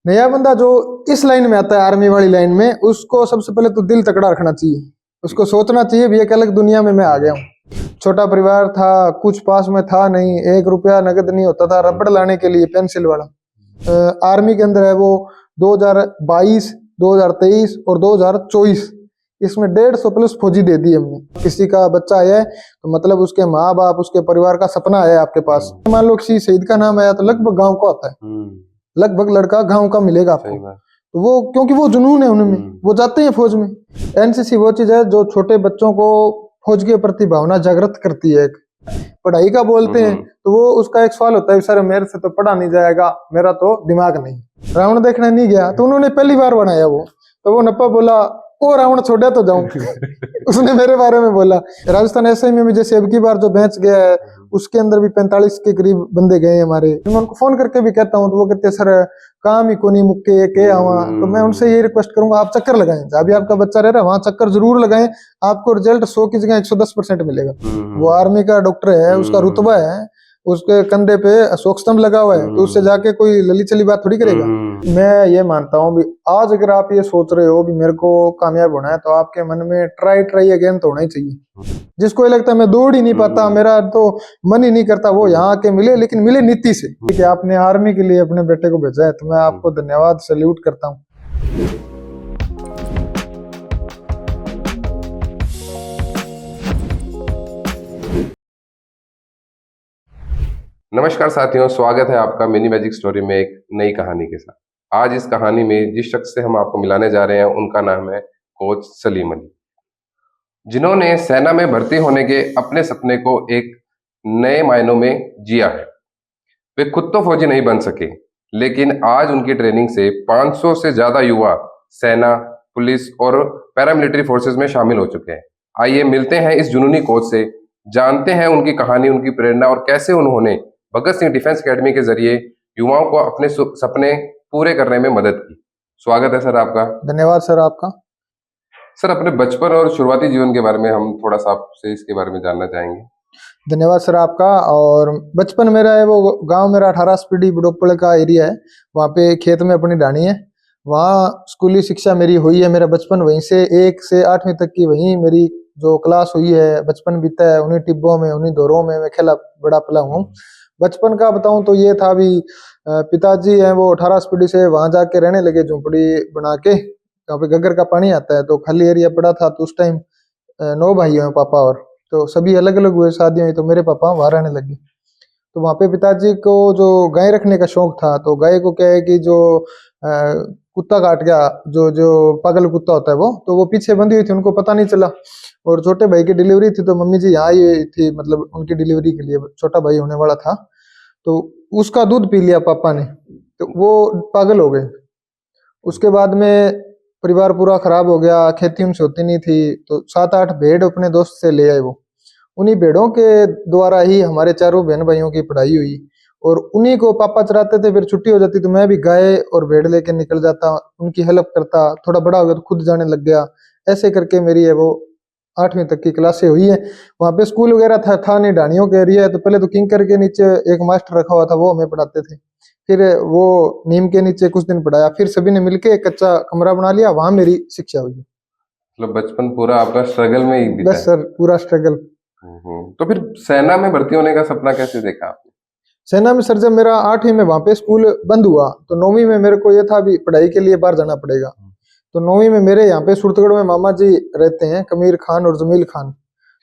नया बंदा जो इस लाइन में आता है, आर्मी वाली लाइन में, उसको सबसे पहले तो दिल तकड़ा रखना चाहिए। उसको सोचना चाहिए भी एक अलग दुनिया में मैं आ गया हूँ। छोटा परिवार था, कुछ पास में था नहीं, 1 रुपया नगद नहीं होता था रबड़ लाने के लिए, पेंसिल वाला। आर्मी के अंदर है वो 2022, 2023 और 2024, इसमें 150 प्लस फौजी दे दी हमने। किसी का बच्चा आया है तो मतलब उसके माँ बाप, उसके परिवार का सपना आया आपके पास। मान लो किसी शहीद का नाम आया तो लगभग गांव का होता है, लगभग लड़का गांव का मिलेगा आपको। तो वो क्योंकि वो जुनून है उनमें, वो जाते हैं फौज में। एनसीसी वो चीज है जो छोटे बच्चों को फौज के प्रति भावना जागृत करती है। पढ़ाई का बोलते हैं तो वो उसका एक सवाल होता है, सर मेरे से तो पढ़ा नहीं जाएगा, मेरा तो दिमाग नहीं। रावण देखने नहीं गया तो उन्होंने पहली बार बनाया वो, तो वो नप्पा बोला ओ रावण छोड़ा तो जाऊं उसने मेरे बारे में बोला। राजस्थान एसआई में जैसे अब की बार जो बैच गया है उसके अंदर भी 45 के करीब बंदे गए हमारे। मैं उनको फोन करके भी कहता हूँ तो वो कहते हैं सर काम ही कोनी मुक्के के आवा। तो मैं उनसे ये रिक्वेस्ट करूंगा आप चक्कर लगाएं, जहाँ भी आपका बच्चा रह रहा है वहां चक्कर जरूर लगाएं, आपको रिजल्ट 100 की जगह 110% मिलेगा। वो आर्मी का डॉक्टर है, उसका रुतबा है, उसके कंधे पे अशोक स्तंभ लगा हुआ है, तो उससे जाके कोई लली चली बात थोड़ी करेगा। मैं ये मानता हूँ भी आज अगर आप ये सोच रहे हो भी मेरे को कामयाब होना है तो आपके मन में ट्राई अगेन तो होना ही चाहिए। जिसको ये लगता है मैं दौड़ ही नहीं पाता, मेरा तो मन ही नहीं करता, वो यहाँ आके मिले, लेकिन मिले नीति से। ठीक है, आपने आर्मी के लिए अपने बेटे को भेजा है तो मैं आपको धन्यवाद सैल्यूट करता हूँ। नमस्कार साथियों, स्वागत है आपका मिनी मैजिक स्टोरी में एक नई कहानी के साथ। आज इस कहानी में जिस शख्स से हम आपको मिलाने जा रहे हैं उनका नाम है कोच सलीम अली, जिन्होंने सेना में भर्ती होने के अपने सपने को एक नए मायनों में जिया है। वे खुद तो फौजी नहीं बन सके, लेकिन आज उनकी ट्रेनिंग से 500 से ज्यादा युवा सेना, पुलिस और पैरामिलिट्री फोर्सेस में शामिल हो चुके हैं। आइए मिलते हैं इस जुनूनी कोच से, जानते हैं उनकी कहानी, उनकी प्रेरणा और कैसे उन्होंने भगत सिंह डिफेंस एकेडमी के जरिए युवाओं को अपने सपने पूरे करने में मदद की। स्वागत है सर आपका। धन्यवाद सर आपका। सर, अपने बचपन और शुरुआती जीवन के बारे में हम थोड़ा सा आपसे इसके बारे में जानना चाहेंगे। धन्यवाद सर आपका। और बचपन मेरा है वो गांव मेरा 18 स्पीडी बड़ोपड़ का एरिया है, वहाँ पे खेत में अपनी डाणी है, वहाँ स्कूली शिक्षा मेरी हुई है। मेरा बचपन वहीं से 1 से 8वीं तक की वहीं मेरी जो क्लास हुई है, बचपन बीता है उन्हीं टिब्बों में, उन्हीं दौरों में मैं खेला बड़ा पला हूँ। बचपन का बताऊं तो ये था भी पिताजी हैं वो 18 स्पीडी से वहां जाके रहने लगे, झोंपड़ी बना के, वहाँ पे घग्गर का पानी आता है, तो खाली एरिया पड़ा था। तो उस टाइम 9 भाई हैं पापा, और तो सभी अलग अलग हुए, शादी हुई, तो मेरे पापा वहां रहने लगे। तो वहाँ पे पिताजी को जो गाय रखने का शौक था, तो गाय को क्या है कि जो कुत्ता काट गया, जो जो पागल कुत्ता होता है वो, तो वो पीछे बंधी हुई थी, उनको पता नहीं चला। और छोटे भाई की डिलीवरी थी तो मम्मी जी यहाँ आई थी, मतलब उनकी डिलीवरी के लिए, छोटा भाई होने वाला था। तो उसका दूध पी लिया पापा ने, तो वो पागल हो गए। उसके बाद में परिवार पूरा खराब हो गया, खेती उनसे होती नहीं थी, तो 7-8 भेड़ अपने दोस्त से ले आए वो। उन्हीं भेड़ों के द्वारा ही हमारे चारों बहन भाइयों की पढ़ाई हुई, और उन्हीं को पापा चराते थे। फिर छुट्टी हो जाती तो मैं भी गाय और भेड़ लेके निकल जाता, उनकी हेल्प करता। थोड़ा बड़ा हो गया तो खुद जाने लग गया। ऐसे करके मेरी है वो 8वीं तक की क्लासें हुई है। वहाँ पे स्कूल वगैरह था नहीं, ढाणियों के एरिया है, तो पहले तो किंकर के नीचे एक मास्टर रखा हुआ था, वो हमें पढ़ाते थे। फिर वो नीम के नीचे कुछ दिन पढ़ाया, फिर सभी ने मिलके एक कच्चा कमरा बना लिया, वहां मेरी शिक्षा हुई। मतलब बचपन पूरा आपका स्ट्रगल में ही बीता बस सर, पूरा स्ट्रगल। तो फिर सेना में भर्ती होने का सपना कैसे देखा आपने? सेना में सर जब मेरा 8वीं में वहां पे स्कूल बंद हुआ, तो 9वीं में मेरे को ये था भी पढ़ाई के लिए बाहर जाना पड़ेगा। तो 9वीं में मेरे यहाँ पे सुरतगढ़ में मामा जी रहते हैं, कमीर खान और जमील खान।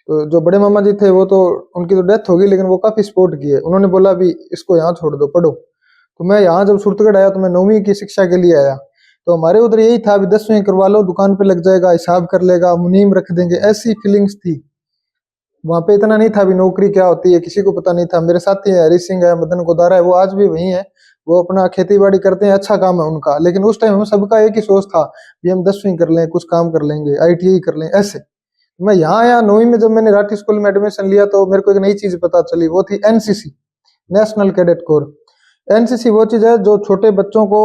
तो जो बड़े मामा जी थे वो तो उनकी तो डेथ हो गई, लेकिन वो काफी सपोर्ट किए। उन्होंने बोला भी इसको यहाँ छोड़ दो, पढ़ो। तो मैं यहाँ जब सुरतगढ़ आया तो मैं 9वीं की शिक्षा के लिए आया। तो हमारे उधर यही था भी 10वीं करवा लो, दुकान पे लग जाएगा, हिसाब कर लेगा, मुनीम रख देंगे, ऐसी फीलिंग्स थी। वहां पे इतना नहीं था भी नौकरी क्या होती है, किसी को पता नहीं था। मेरे साथी है हरी सिंह है, मदन गोदारा है, वो आज भी वही है, वो अपना खेती बाड़ी करते हैं, अच्छा काम है उनका। लेकिन उस टाइम हम सबका एक ही सोच था भी हम 10वीं कर लें, कुछ काम कर लेंगे, ITI कर लें, ऐसे। मैं यहाँ आया 9वीं में, जब मैंने राठी स्कूल में एडमिशन लिया तो मेरे को एक नई चीज पता चली, वो थी NCC, national cadet corps. NCC वो चीज है जो छोटे बच्चों को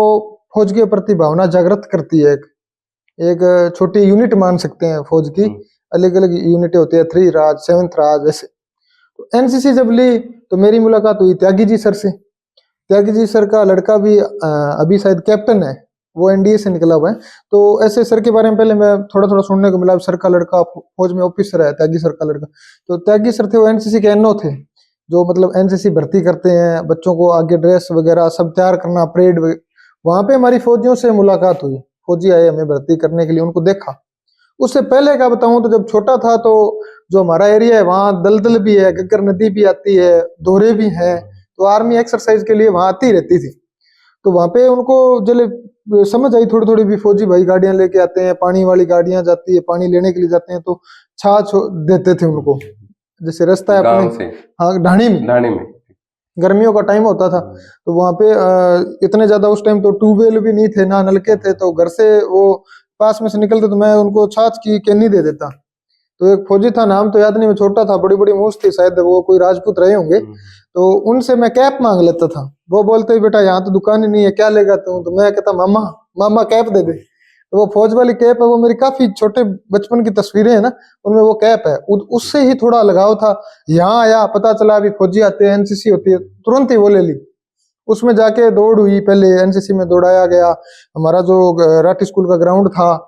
फौज के प्रति भावना जागृत करती है। एक छोटी यूनिट मान सकते हैं फौज की, अलग अलग यूनिटें होती है, 3 राज, 7th राज, ऐसे। तो NCC जब ली तो मेरी मुलाकात हुई त्यागी जी सर से। त्यागी जी सर का लड़का भी अभी शायद कैप्टन है, वो एनडीए से निकला हुआ है। तो ऐसे सर के बारे में पहले मैं थोड़ा थोड़ा सुनने को मिला, सर का लड़का फौज में ऑफिसर है, त्यागी सर का लड़का। तो त्यागी सर थे वो एनसीसी के एनओ थे, जो मतलब एनसीसी भर्ती करते हैं, बच्चों को आगे ड्रेस वगैरह सब तैयार करना, परेड। वहां पे हमारी फौजियों से मुलाकात हुई, फौजी आए हमें भर्ती करने के लिए, उनको देखा। उससे पहले का बताऊं तो जब छोटा था तो जो हमारा एरिया है वहाँ दलदल भी है, गग्गर नदी भी आती है, दोहरे भी हैं, तो आर्मी एक्सरसाइज के लिए वहां आती रहती थी। तो वहां पे उनको जले समझ आई थोड़ी थोड़ी भी, फौजी भाई गाड़ियां लेके आते हैं, पानी वाली गाड़ियां जाती है, पानी लेने के लिए जाते हैं, तो छाछ देते थे उनको, जैसे रास्ता है अपने। हाँ, ढाणी में गर्मियों का टाइम होता था, तो वहां पे इतने ज्यादा उस टाइम तो ट्यूबवेल भी नहीं थे ना नलके थे, तो घर से वो पास में से निकलते तो मैं उनको छाछ की कैनी दे देता। तो एक फौजी था, नाम तो याद नहीं, मैं छोटा था, बड़ी बड़ी मूछ थी, शायद वो कोई राजपूत रहे होंगे। तो उनसे मैं कैप मांग लेता था, वो बोलते बेटा यहाँ तो दुकान ही नहीं है, क्या लेगा तू? तो मैं कहता मामा मामा कैप दे दे। तो वो फौज वाली कैप है, वो मेरी काफी छोटे बचपन की तस्वीरें है ना, उनमें वो कैप है। उससे ही थोड़ा लगाव था। यहाँ आया, पता चला अभी फौजी आते हैं, एनसीसी होती है, तुरंत ही वो ले ली। उसमें जाके दौड़ हुई, पहले एनसीसी में दौड़ाया गया। हमारा जो राठी स्कूल का ग्राउंड था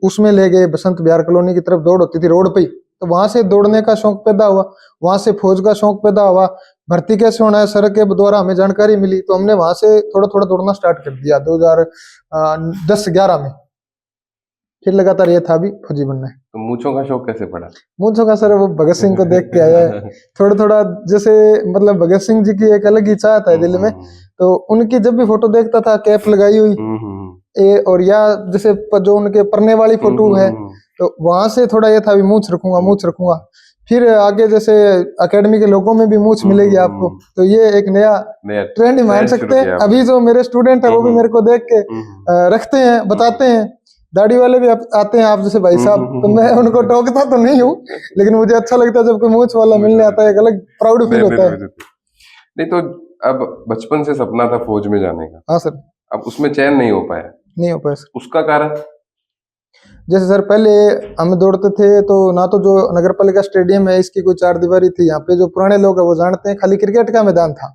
उसमें ले गए, बसंत बिहार कॉलोनी की तरफ दौड़ होती थी रोड पे, तो वहां से दौड़ने का शौक पैदा हुआ, वहां से फौज का शौक पैदा हुआ। भर्ती कैसे होना है सर के द्वारा हमें जानकारी मिली, तो हमने वहां से थोड़ा थोड़ा दौड़ना स्टार्ट कर दिया 2010-11 में। फिर लगातार ये था भी फौजी बनना है। तो मूंछों का शौक कैसे पड़ा? मूंछों का सर वो भगत सिंह को देख के आया है थोड़ा थोड़ा, जैसे मतलब भगत सिंह जी की एक अलग ही चाहत है दिल में, तो उनकी जब भी फोटो देखता था कैप लगाई हुई और या जैसे जो उनके पढ़ने वाली फोटो है, तो वहां से थोड़ा ये था भी मूंछ रखूंगा। फिर आगे जैसे एकेडमी के लोगों में भी मूंछ मिलेगी आपको, तो ये एक नया ट्रेंड ही मान सकते हैं। अभी जो मेरे स्टूडेंट है वो भी मेरे को देख के रखते हैं, बताते हैं। दाढ़ी वाले भी आते हैं आप जैसे भाई साहब, तो मैं उनको टोकता तो नहीं हूँ, लेकिन मुझे अच्छा लगता है जब कोई मूंछ वाला मिलने आता है, एक अलग प्राउड फील होता है। नहीं तो अब बचपन से सपना था फौज में जाने का। हाँ सर। अब उसमें चयन नहीं हो पाया सर। उसका कारण? जैसे सर पहले हम दौड़ते थे तो ना तो जो नगर पालिका स्टेडियम है इसकी कोई चार दीवारी थी, यहाँ पे जो पुराने लोग हैं वो जानते हैं खाली क्रिकेट का मैदान था।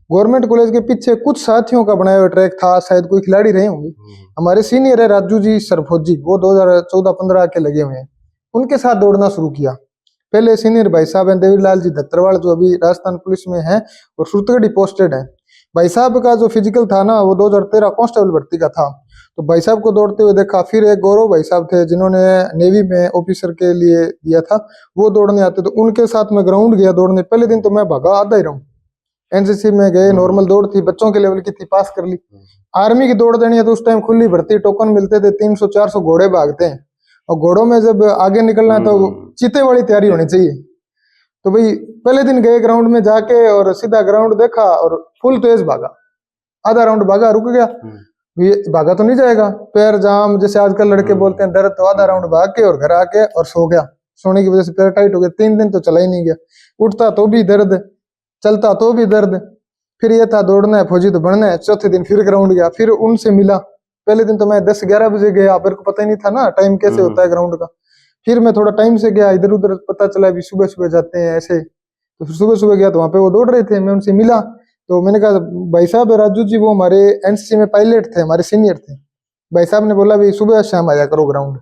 गवर्नमेंट कॉलेज के पीछे कुछ साथियों का बनाया हुआ ट्रैक था, शायद कोई खिलाड़ी रहे होंगे। हमारे सीनियर है राजू जी सर फौजी, वो 2014-15 के लगे हुए हैं, उनके साथ दौड़ना शुरू किया। पहले सीनियर भाई साहब हैं देवीलाल जी दत्तरवाल, जो अभी राजस्थान पुलिस में है और सुरतगढ़ी पोस्टेड है। भाई साहब का जो फिजिकल था ना वो 2013 कांस्टेबल भर्ती का था, तो भाई साहब को दौड़ते हुए देखा। फिर एक गौरव भाई साहब थे जिन्होंने नेवी में ऑफिसर के लिए दिया था, वो दौड़ने आते, तो उनके साथ मैं ग्राउंड गया दौड़ने। पहले दिन तो मैं भागा आधा ही रहूं। एनसीसी में गए, नॉर्मल दौड़ थी, बच्चों के लेवल की थी, पास कर ली। आर्मी की दौड़ देनी है तो उस टाइम खुली भर्ती, टोकन मिलते थे, 300-400 घोड़े भागते हैं, और घोड़ों में जब आगे निकलना है तो चीते वाली तैयारी होनी चाहिए। तो भाई पहले दिन गए ग्राउंड में जाके और सीधा ग्राउंड देखा और फुल तेज भागा, आधा राउंड भागा, रुक गया। ये भागा तो नहीं जाएगा, पैर जाम, जैसे आजकल लड़के बोलते हैं दर्द, तो आधा राउंड भाग के और घर आके और सो गया। सोने की वजह से पैर टाइट हो गया, 3 दिन तो चला ही नहीं गया, उठता तो भी दर्द, चलता तो भी दर्द। फिर ये था दौड़ना है, फौजी तो बनना है। चौथे दिन फिर ग्राउंड गया, फिर उनसे मिला। पहले दिन तो मैं 10-11 बजे गया, मेरे को पता ही नहीं था ना टाइम कैसे होता है ग्राउंड का। फिर मैं थोड़ा टाइम से गया, इधर उधर पता चला भी सुबह सुबह जाते हैं ऐसे, तो फिर सुबह सुबह गया तो वहां पे वो दौड़ रहे थे, मैं उनसे मिला। तो मैंने कहा भाई साहब राजू जी, वो हमारे एनसीसी में पायलट थे, हमारे सीनियर थे। भाई साहब ने बोला भाई सुबह शाम आया करो ग्राउंड,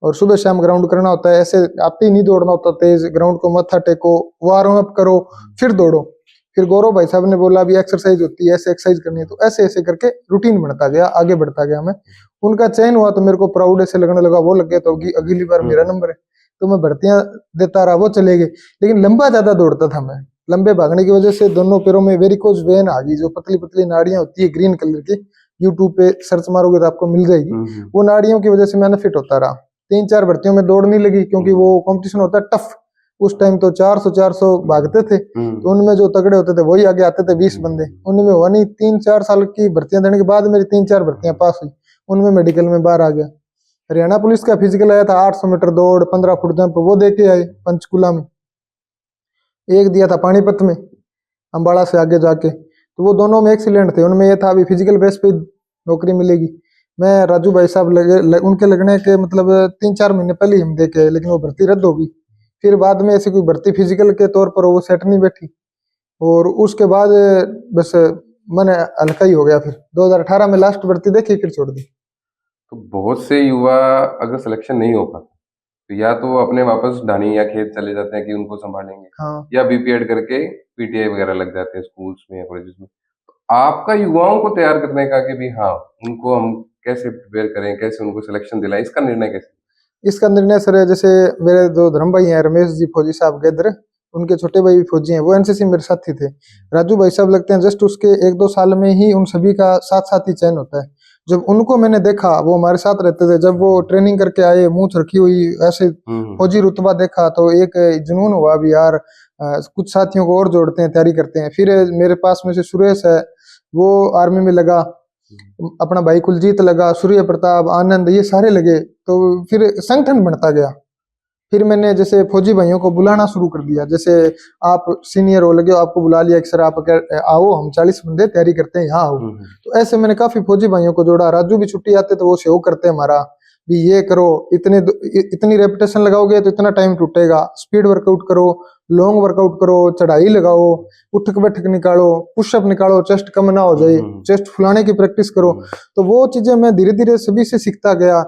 और सुबह शाम ग्राउंड करना होता है, ऐसे आते ही नहीं दौड़ना होता तेज, ग्राउंड को मत्था टेको, वार्म अप करो, फिर दौड़ो। फिर गौरव भाई साहब ने बोला अभी एक्सरसाइज होती है, ऐसे एक्सरसाइज करनी है, तो ऐसे ऐसे करके रूटीन बनता गया, आगे बढ़ता गया। मैं उनका चयन हुआ तो मेरे को प्राउड ऐसे लगने लगा, वो लग गया तो अगली बार मेरा नंबर है, तो मैं भर्तियां देता रहा, वो चले गए। लेकिन लंबा ज्यादा दौड़ता था मैं, लंबे भागने की वजह से दोनों पैरों में वेरिकोज वेन आ गई, जो पतली पतली नाड़ियां होती है ग्रीन कलर की, यूट्यूब पे सर्च मारोगे तो आपको मिल जाएगी। वो नाड़ियों की वजह से मैं अनफिट होता रहा। 3-4 भर्तियों में दौड़ नहीं लगी, क्योंकि वो कंपटीशन होता है टफ। उस टाइम तो 400 भागते थे, तो उनमें जो तगड़े होते थे वही आगे आते थे, 20 बंदे, उनमें हुआ नहीं। 3-4 साल की भर्तियां देने के बाद मेरी 3-4 भर्तियां पास हुई, उनमें मेडिकल में बाहर आ गया। हरियाणा पुलिस का फिजिकल आया था, 800 मीटर दौड़, 15 फुट जंप, वो दे के आए पंचकुला में। एक दिया था पानीपत में, अम्बाड़ा से आगे जाके, तो वो दोनों में एक्सीलेंट थे। उनमें ये था अभी फिजिकल बेस पे नौकरी मिलेगी। मैं राजू भाई साहब उनके लगने के मतलब 3-4 महीने पहले हम दे के आए, लेकिन वो भर्ती रद्द हो गई। फिर बाद में ऐसी कोई भर्ती फिजिकल के तौर पर वो सेट नहीं बैठी, और उसके बाद बस मैंने हल्का ही हो गया। फिर 2018 में लास्ट भर्ती देखी, फिर छोड़ दी। तो बहुत से युवा अगर सिलेक्शन नहीं हो पाता तो या तो वो अपने वापस ढानी या खेत चले जाते हैं कि उनको संभालेंगे, हाँ, या बीपीएड करके पीटीआई वगैरह लग जाते हैं स्कूल्स में या कॉलेजेस में। तो आपका युवाओं को तैयार करने का कि भी हाँ, उनको हम कैसे प्रिपेयर करें, कैसे उनको सिलेक्शन दिलाएं, इसका निर्णय कैसे? इसका निर्णय सर, जैसे मेरे दो धर्म भाई हैं, रमेश जी फौजी साहब गैदर, उनके छोटे भाई भी फौजी हैं, वो एनसीसी मेरे साथी थे। राजू भाई साहब लगते हैं जस्ट उसके 1-2 साल में ही उन सभी का साथ साथ ही चयन होता है। जब उनको मैंने देखा, वो हमारे साथ रहते थे, जब वो ट्रेनिंग करके आए, मूंछ रखी हुई ऐसे फौजी रुतबा देखा, तो एक जुनून हुआ भी यार, कुछ साथियों को और जोड़ते हैं, तैयारी करते हैं। फिर मेरे पास में से सुरेश है, वो आर्मी में लगा, अपना भाई कुलजीत लगा, सूर्य प्रताप, आनंद, ये सारे लगे। तो फिर संगठन बनता गया। फिर मैंने जैसे फौजी भाइयों को बुलाना शुरू कर दिया, जैसे आप सीनियर हो लगे, आपको बुला लिया कि सर आप आओ, हम 40 बंदे तैयारी करते हैं, यहाँ आओ। तो ऐसे मैंने काफी फौजी भाइयों को जोड़ा। राजू भी छुट्टी आते तो वो सेव करते हैं हमारा भी, ये करो, इतनी रेपिटेशन लगाओगे तो इतना टाइम टूटेगा, स्पीड वर्कआउट करो, लॉन्ग वर्कआउट करो, चढ़ाई लगाओ, उठक बैठक निकालो, पुशअप निकालो, चेस्ट कम ना हो जाए, चेस्ट फुलाने की प्रैक्टिस करो। तो वो चीजें मैं धीरे धीरे सभी से सीखता गया।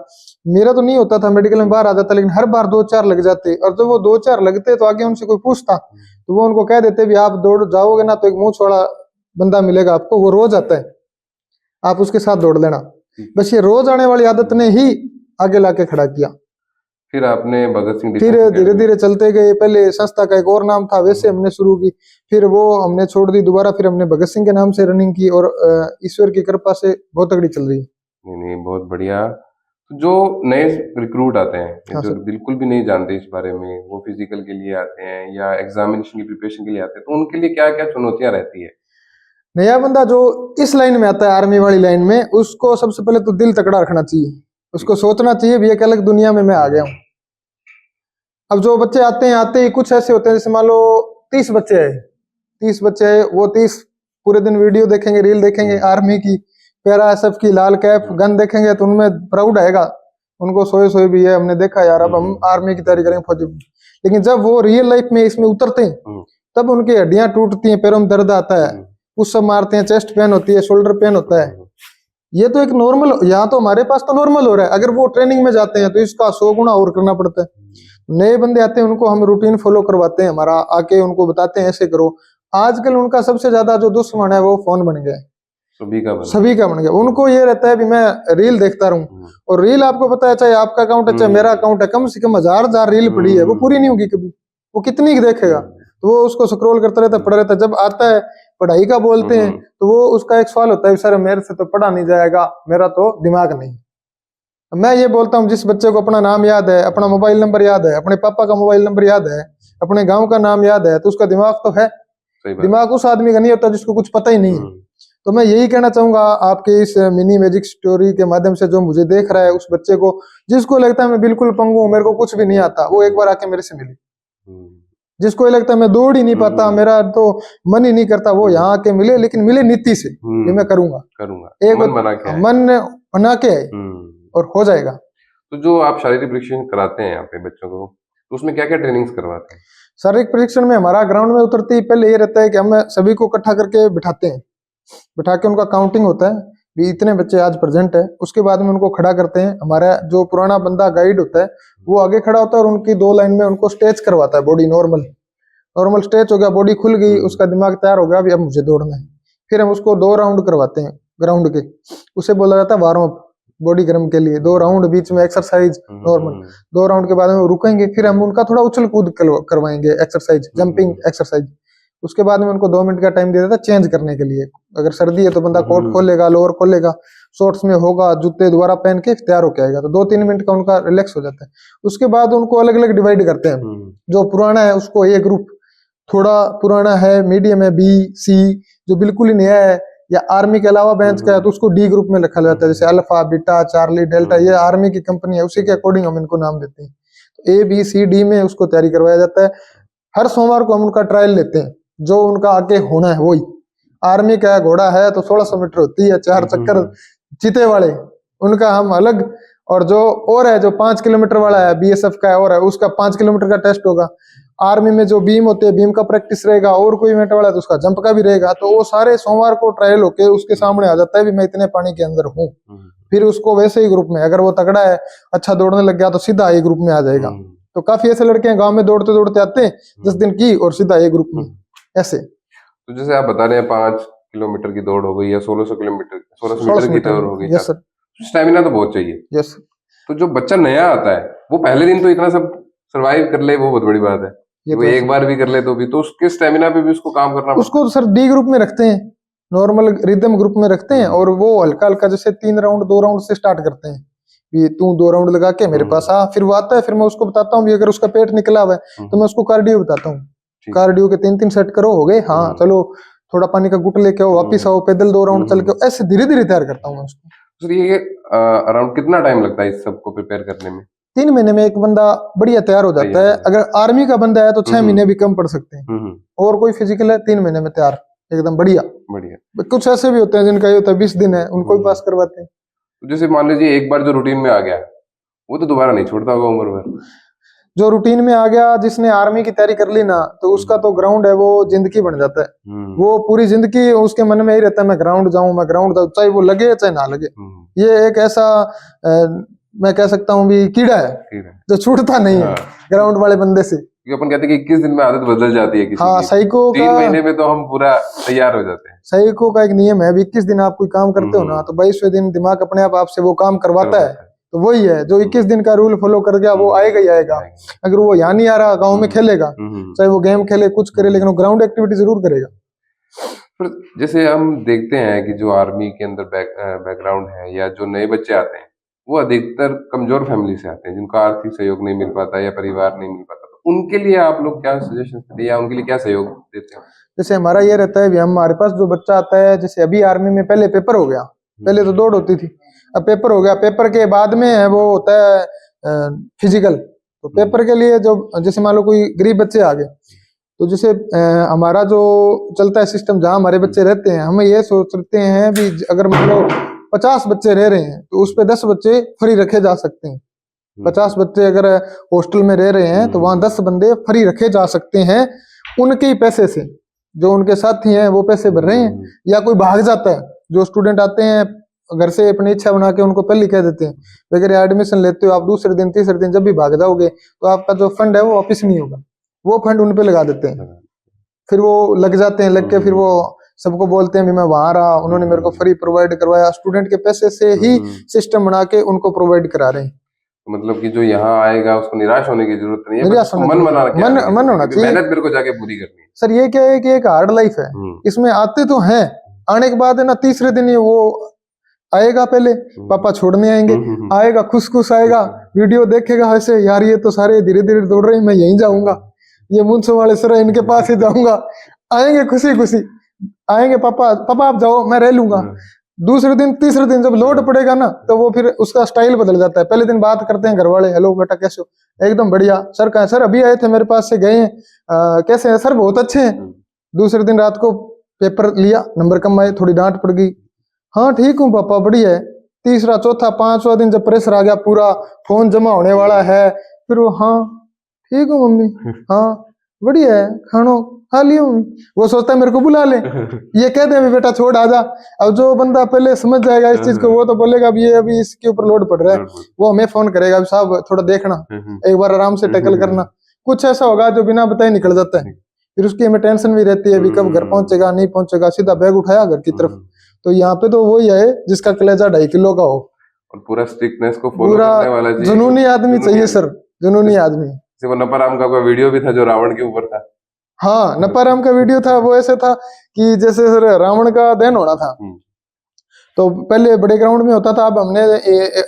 मेरा तो नहीं होता था, मेडिकल में बाहर आ जाता, लेकिन हर बार 2-4 लग जाते, और जब वो 2-4 लगते तो आगे उनसे कोई पूछता तो वो उनको कह देते भी आप दौड़ जाओगे ना तो एक मूंछ वाला बंदा मिलेगा आपको, वो रोज आता है, आप उसके साथ दौड़ लेना। बस ये रोज आने वाली आदत ने ही आगे लाके खड़ा किया। फिर आपने भगत सिंह फिर डिफेंस धीरे धीरे चलते गए। पहले संस्था का एक और नाम था, वैसे हमने शुरू की, फिर वो हमने छोड़ दी दोबारा, फिर हमने भगत सिंह के नाम से रनिंग की, और ईश्वर की कृपा से बहुत तगड़ी चल रही है। नहीं, बहुत बढ़िया। तो जो नए रिक्रूट आते हैं, हाँ जो सर। बिल्कुल भी नहीं जानते इस बारे में, वो फिजिकल के लिए आते हैं या एग्जामिनेशन की प्रिपरेशन के लिए आते हैं, तो उनके लिए क्या क्या चुनौतियां रहती है? नया बंदा जो इस लाइन में आता है, आर्मी वाली लाइन में, उसको सबसे पहले तो दिल तगड़ा रखना चाहिए। उसको सोचना चाहिए भी एक अलग दुनिया में मैं आ गया हूँ। अब जो बच्चे आते हैं, आते ही कुछ ऐसे होते हैं, जैसे मान लो 30 बच्चे हैं, 30 बच्चे हैं, वो 30 पूरे दिन वीडियो देखेंगे, रील देखेंगे आर्मी की, पैरा एसएफ की, लाल कैप गन देखेंगे, तो उनमें प्राउड आएगा, उनको सोए सोए भी है, हमने देखा यार, अब हम आर्मी की तैयारी करेंगे, फौजी। लेकिन जब वो रियल लाइफ में इसमें उतरते हैं, तब उनकी हड्डियां टूटती हैं, पैरों में दर्द आता है, कुछ सब मारते हैं, चेस्ट पेन होती है, शोल्डर पेन होता है। ये तो एक नॉर्मल, यहाँ तो हमारे पास तो नॉर्मल हो रहा है, अगर वो ट्रेनिंग में जाते हैं तो इसका 100 गुना और करना पड़ता है। नए बंदे आते हैं, उनको हम रूटीन फॉलो करवाते हैं, हमारा आके उनको बताते हैं ऐसे करो। आजकल उनका सबसे ज्यादा जो दुश्मन है वो फोन बन गया है, सभी का बन गया। उनको ये रहता है भी मैं रील देखता रहूं, और रील आपको पता है, चाहे आपका अकाउंट है चाहे मेरा अकाउंट है, कम से कम 1000 रील पड़ी है, वो पूरी नहीं होगी कभी, वो कितनी देखेगा, तो वो उसको स्क्रॉल करता रहता है, पड़ा रहता है। जब आता है पढ़ाई का बोलते हैं तो वो उसका एक सवाल होता है, सर मेरे से तो पढ़ा नहीं जाएगा, मेरा तो दिमाग नहीं। मैं ये बोलता हूँ, जिस बच्चे को अपना नाम याद है, अपना मोबाइल नंबर याद है, अपने पापा का मोबाइल नंबर याद है, अपने गांव का नाम याद है, तो उसका दिमाग तो है। दिमाग उस आदमी का नहीं होता जिसको कुछ पता ही नहीं है। तो मैं यही कहना चाहूंगा आपके इस मिनी मैजिक स्टोरी के माध्यम से, जो मुझे देख रहा है, उस बच्चे को जिसको लगता है मैं बिल्कुल पंगु हूं, मेरे को कुछ भी नहीं आता, वो एक बार आके मेरे से मिले। जिसको लगता है मैं दौड़ ही नहीं पाता, मेरा तो मन ही नहीं करता, वो यहाँ आके मिले, लेकिन मिले नीति से कि मैं करूंगा, एक मन बना के आए और हो जाएगा। तो जो आप शारीरिक परीक्षण कराते हैं यहाँ पे बच्चों को, तो उसमें क्या क्या ट्रेनिंग्स करवाते हैं? शारीरिक परीक्षण में हमारा ग्राउंड में उतरते ही पहले ये रहता है कि हम सभी को इकट्ठा करके बिठाते हैं, बिठा के उनका काउंटिंग होता है भी इतने बच्चे आज प्रेजेंट है। उसके बाद में उनको खड़ा करते हैं, हमारा जो पुराना बंदा गाइड होता है वो आगे खड़ा होता है, और उनकी 2 लाइन में उनको स्ट्रेच करवाता है, बॉडी नॉर्मल स्ट्रेच हो गया, बॉडी खुल गई, उसका दिमाग तैयार हो गया, अभी अब मुझे दौड़ना है। फिर हम उसको 2 राउंड करवाते हैं ग्राउंड के, उसे बोला जाता है वार्म अप, बॉडी गर्म के लिए 2 राउंड, बीच में एक्सरसाइज नॉर्मल। 2 राउंड के बाद में रुकेंगे, फिर हम उनका थोड़ा उछल कूद करवाएंगे, एक्सरसाइज, जंपिंग एक्सरसाइज। उसके बाद में उनको 2 मिनट का टाइम दे देता है चेंज करने के लिए। अगर सर्दी है तो बंदा कोट खोलेगा, लोअर खोलेगा, शॉर्ट्स में होगा, जूते दोबारा पहन के तैयार होके आएगा, तो 2-3 मिनट का उनका रिलैक्स हो जाता है। उसके बाद उनको अलग अलग डिवाइड करते हैं, जो पुराना है उसको ए ग्रुप, थोड़ा पुराना है, मीडियम है बी सी, जो बिल्कुल ही नया है या आर्मी के अलावा बेंच का है तो उसको डी ग्रुप में रखा जाता है, जैसे अल्फा, बीटा, चार्ली, डेल्टा, ये आर्मी की कंपनी है, उसी के अकॉर्डिंग हम इनको नाम देते हैं। तो ए बी सी डी में उसको तैयारी करवाया जाता है। हर सोमवार को हम उनका ट्रायल लेते हैं, जो उनका आगे होना है वही। आर्मी का घोड़ा है तो 1600 मीटर होती है, 4 चक्कर जीते वाले, उनका हम अलग। और जो और है, जो 5 किलोमीटर वाला है, बीएसएफ का है और है, उसका 5 किलोमीटर का टेस्ट होगा। आर्मी में जो बीम होते हैं, बीम का प्रैक्टिस रहेगा, और कोई इवेंट वाला है तो उसका जंप का भी रहेगा। तो वो सारे सोमवार को ट्रायल होके उसके सामने आ जाता है भी मैं इतने पानी के अंदर हूँ। फिर उसको वैसे ही ग्रुप में, अगर वो तगड़ा है, अच्छा दौड़ने लग गया, तो सीधा ए ग्रुप में आ जाएगा। तो काफी ऐसे लड़के हैं गांव में दौड़ते दौड़ते आते हैं 10 दिन की और सीधा ए ग्रुप में ऐसे। तो जैसे आप बता रहे हैं 5 किलोमीटर की दौड़ हो गई या 1600 मीटर की दौड़ हो गई, यस सर, स्टेमिना तो बहुत चाहिए। यस। तो जो बच्चा नया आता है वो पहले दिन तो इतना सब सरवाइव कर ले, वो बहुत बड़ी बात है। वो तो एक बार भी कर ले तो भी, तो उसके स्टेमिना पे भी उसको काम करना पड़ता उसको सर डी ग्रुप में रखते हैं, नॉर्मल रिदम ग्रुप में रखते हैं, और वो हल्का हल्का जैसे 3 राउंड 2 राउंड से स्टार्ट करते हैं कि तू 2 राउंड लगा के मेरे पास आ। फिर वो आता है, फिर मैं उसको बताता हूँ भी अगर उसका पेट निकला हुआ है तो मैं उसको कार्डियो बताता हूँ, कार्डियो के 3-3 सेट करो, हो गए, हाँ चलो थोड़ा पानी का गुट लेके आओ, वापिस आओ, पैदल 2 राउंड चल के, ऐसे धीरे धीरे तैयार करता हूँ मैं उसको। सर ये अराउंड कितना टाइम लगता है इस सबको प्रिपेयर करने में? 3 महीने में एक बंदा बढ़िया तैयार हो जाता है। अगर आर्मी का बंदा है तो 6 महीने भी कम पड़ सकते हैं, और कोई फिजिकल है 3 महीने में तैयार एकदम बढ़िया। कुछ ऐसे भी होते हैं जिनका ये होता है 20 दिन है, उनको भी पास करवाते हैं। जैसे मान लीजिए एक बार जो रूटीन में आ गया वो तो दोबारा नहीं छोड़ता होगा उम्र भर। जो रूटीन में आ गया, जिसने आर्मी की तैयारी कर ली ना, तो उसका तो ग्राउंड है वो जिंदगी बन जाता है। वो पूरी जिंदगी उसके मन में ही रहता है मैं ग्राउंड जाऊं, चाहे वो लगे चाहे ना लगे। ये एक ऐसा मैं कह सकता हूँ भी कीड़ा है जो छूटता नहीं है ग्राउंड वाले बंदे से। अपन कहते हैं कि 21 दिन में आदत बदल जाती है किसी हाँ, की। साइको 3 महीने में तो हम पूरा तैयार हो जाते हैं। साइको का एक नियम है, 21 दिन आप कोई काम करते हो ना, तो 22वें दिन दिमाग अपने आप आपसे वो काम करवाता है। तो वही है जो 21 दिन का रूल फॉलो कर गया वो आएगा ही आएगा। अगर वो यहाँ नहीं आ रहा, गाँव में खेलेगा, चाहे वो गेम खेले कुछ करे, लेकिन वो ग्राउंड एक्टिविटी जरूर करेगा। जैसे हम देखते हैं कि जो आर्मी के अंदर बैकग्राउंड है या जो नए बच्चे आते हैं वो अधिकतर कमजोर फैमिली से आते हैं, जिनको आर्थिक सहयोग नहीं मिल पाता या परिवार नहीं मिल पाता। तो उनके लिए आप लोग क्या सजेशन देते हैं या उनके लिए क्या सहयोग देते हैं? जैसे हमारा ये रहता है भी हमारे पास जो बच्चा आता है, जैसे अभी आर्मी में पहले पेपर हो गया, पहले तो दौड़ होती थी, अब पेपर हो गया, पेपर के बाद में है वो होता है फिजिकल। तो पेपर के लिए जो जैसे मान लो कोई गरीब बच्चे आ गए, तो जैसे हमारा जो चलता है सिस्टम, जहाँ हमारे बच्चे रहते हैं, हम ये सोचते हैं भी अगर मान लो 50 बच्चे रह रहे हैं तो उस पे 10 बच्चे फ्री रखे जा सकते हैं। 50 बच्चे अगर हॉस्टल में रह रहे हैं तो वहां 10 बंदे फ्री रखे जा सकते हैं उनके ही पैसे से, जो उनके साथी हैं वो पैसे भर रहे हैं। या कोई भाग जाता है, जो स्टूडेंट आते हैं घर से अपनी इच्छा बना के, उनको पहले कह देते हैं अगर एडमिशन लेते हो आप दूसरे दिन तीसरे दिन जब भी भाग जाओगे तो आपका जो फंड है वो वापिस नहीं होगा, वो फंड उन पे लगा देते हैं। फिर वो लग जाते हैं, लग के फिर वो सबको बोलते हैं भी मैं वहां रहा, उन्होंने मेरे को फ्री प्रोवाइड करवाया। स्टूडेंट के पैसे से ही सिस्टम बना के उनको प्रोवाइड करा रहे हैं। मतलब कि जो यहाँ आएगा उसको निराश होने की जरूरत नहीं है, मन होना चाहिए, मेहनत मेरे को जाके पूरी करनी है। सर ये क्या है कि एक हार्ड लाइफ है, इसमें आते तो हैं, आने के बाद है ना तीसरे दिन ही वो आएगा, पहले पापा छोड़ने आएंगे, आएगा खुश आएगा, वीडियो देखेगा ऐसे, यार ये तो सारे धीरे धीरे दौड़ रहे हैं, मैं यहीं जाऊंगा, ये मुंसो वाले सर इनके पास ही जाऊंगा। आएंगे खुशी आएंगे, पापा आप जाओ मैं रह लूंगा। दूसरे दिन तीसरे दिन जब लोड पड़ेगा ना, तो वो फिर उसका स्टाइल बदल जाता है। पहले दिन बात करते हैं घर वाले, हेलो बेटा कैसे हो, एकदम बढ़िया सर, कहाँ सर अभी आए थे मेरे पास से गए हैं, कैसे हैं सर, बहुत अच्छे हैं। दूसरे दिन रात को पेपर लिया, नंबर कम आए, थोड़ी डांट पड़ गई, हाँ ठीक हूँ पापा बढ़िया है। तीसरा चौथा पांचवा दिन जब प्रेशर आ गया, पूरा फोन जमा होने वाला है, फिर वो हाँ ठीक हूँ मम्मी, हाँ बढ़िया है, खानो खा लियो, वो सोचता है मेरे को बुला ले, ये कहते हैं बेटा छोड़ आजा। अब जो बंदा पहले समझ जाएगा इस चीज को, वो तो बोलेगा अब ये अभी इसके ऊपर लोड पड़ रहा है, वो हमें फोन करेगा साहब थोड़ा देखना, एक बार आराम से टैकल करना। कुछ ऐसा होगा जो बिना बताए निकल जाता है, फिर उसकी हमें टेंशन भी रहती है, अभी कब घर पहुंचेगा नहीं पहुंचेगा, सीधा बैग उठाया घर की तरफ। तो यहाँ पे तो वही है जिसका कलेजा 2.5 किलो का हो, और पूरा स्ट्रिक्टनेस को फॉलो करने वाला जुनूनी आदमी चाहिए सर, जुनूनी आदमी। वो नपाराम का कोई वीडियो भी था जो रावण के ऊपर था। हाँ, नपाराम का वीडियो था, वो ऐसे था कि जैसे सर रावण का दहन होना था, तो पहले बड़े ग्राउंड में होता था, अब हमने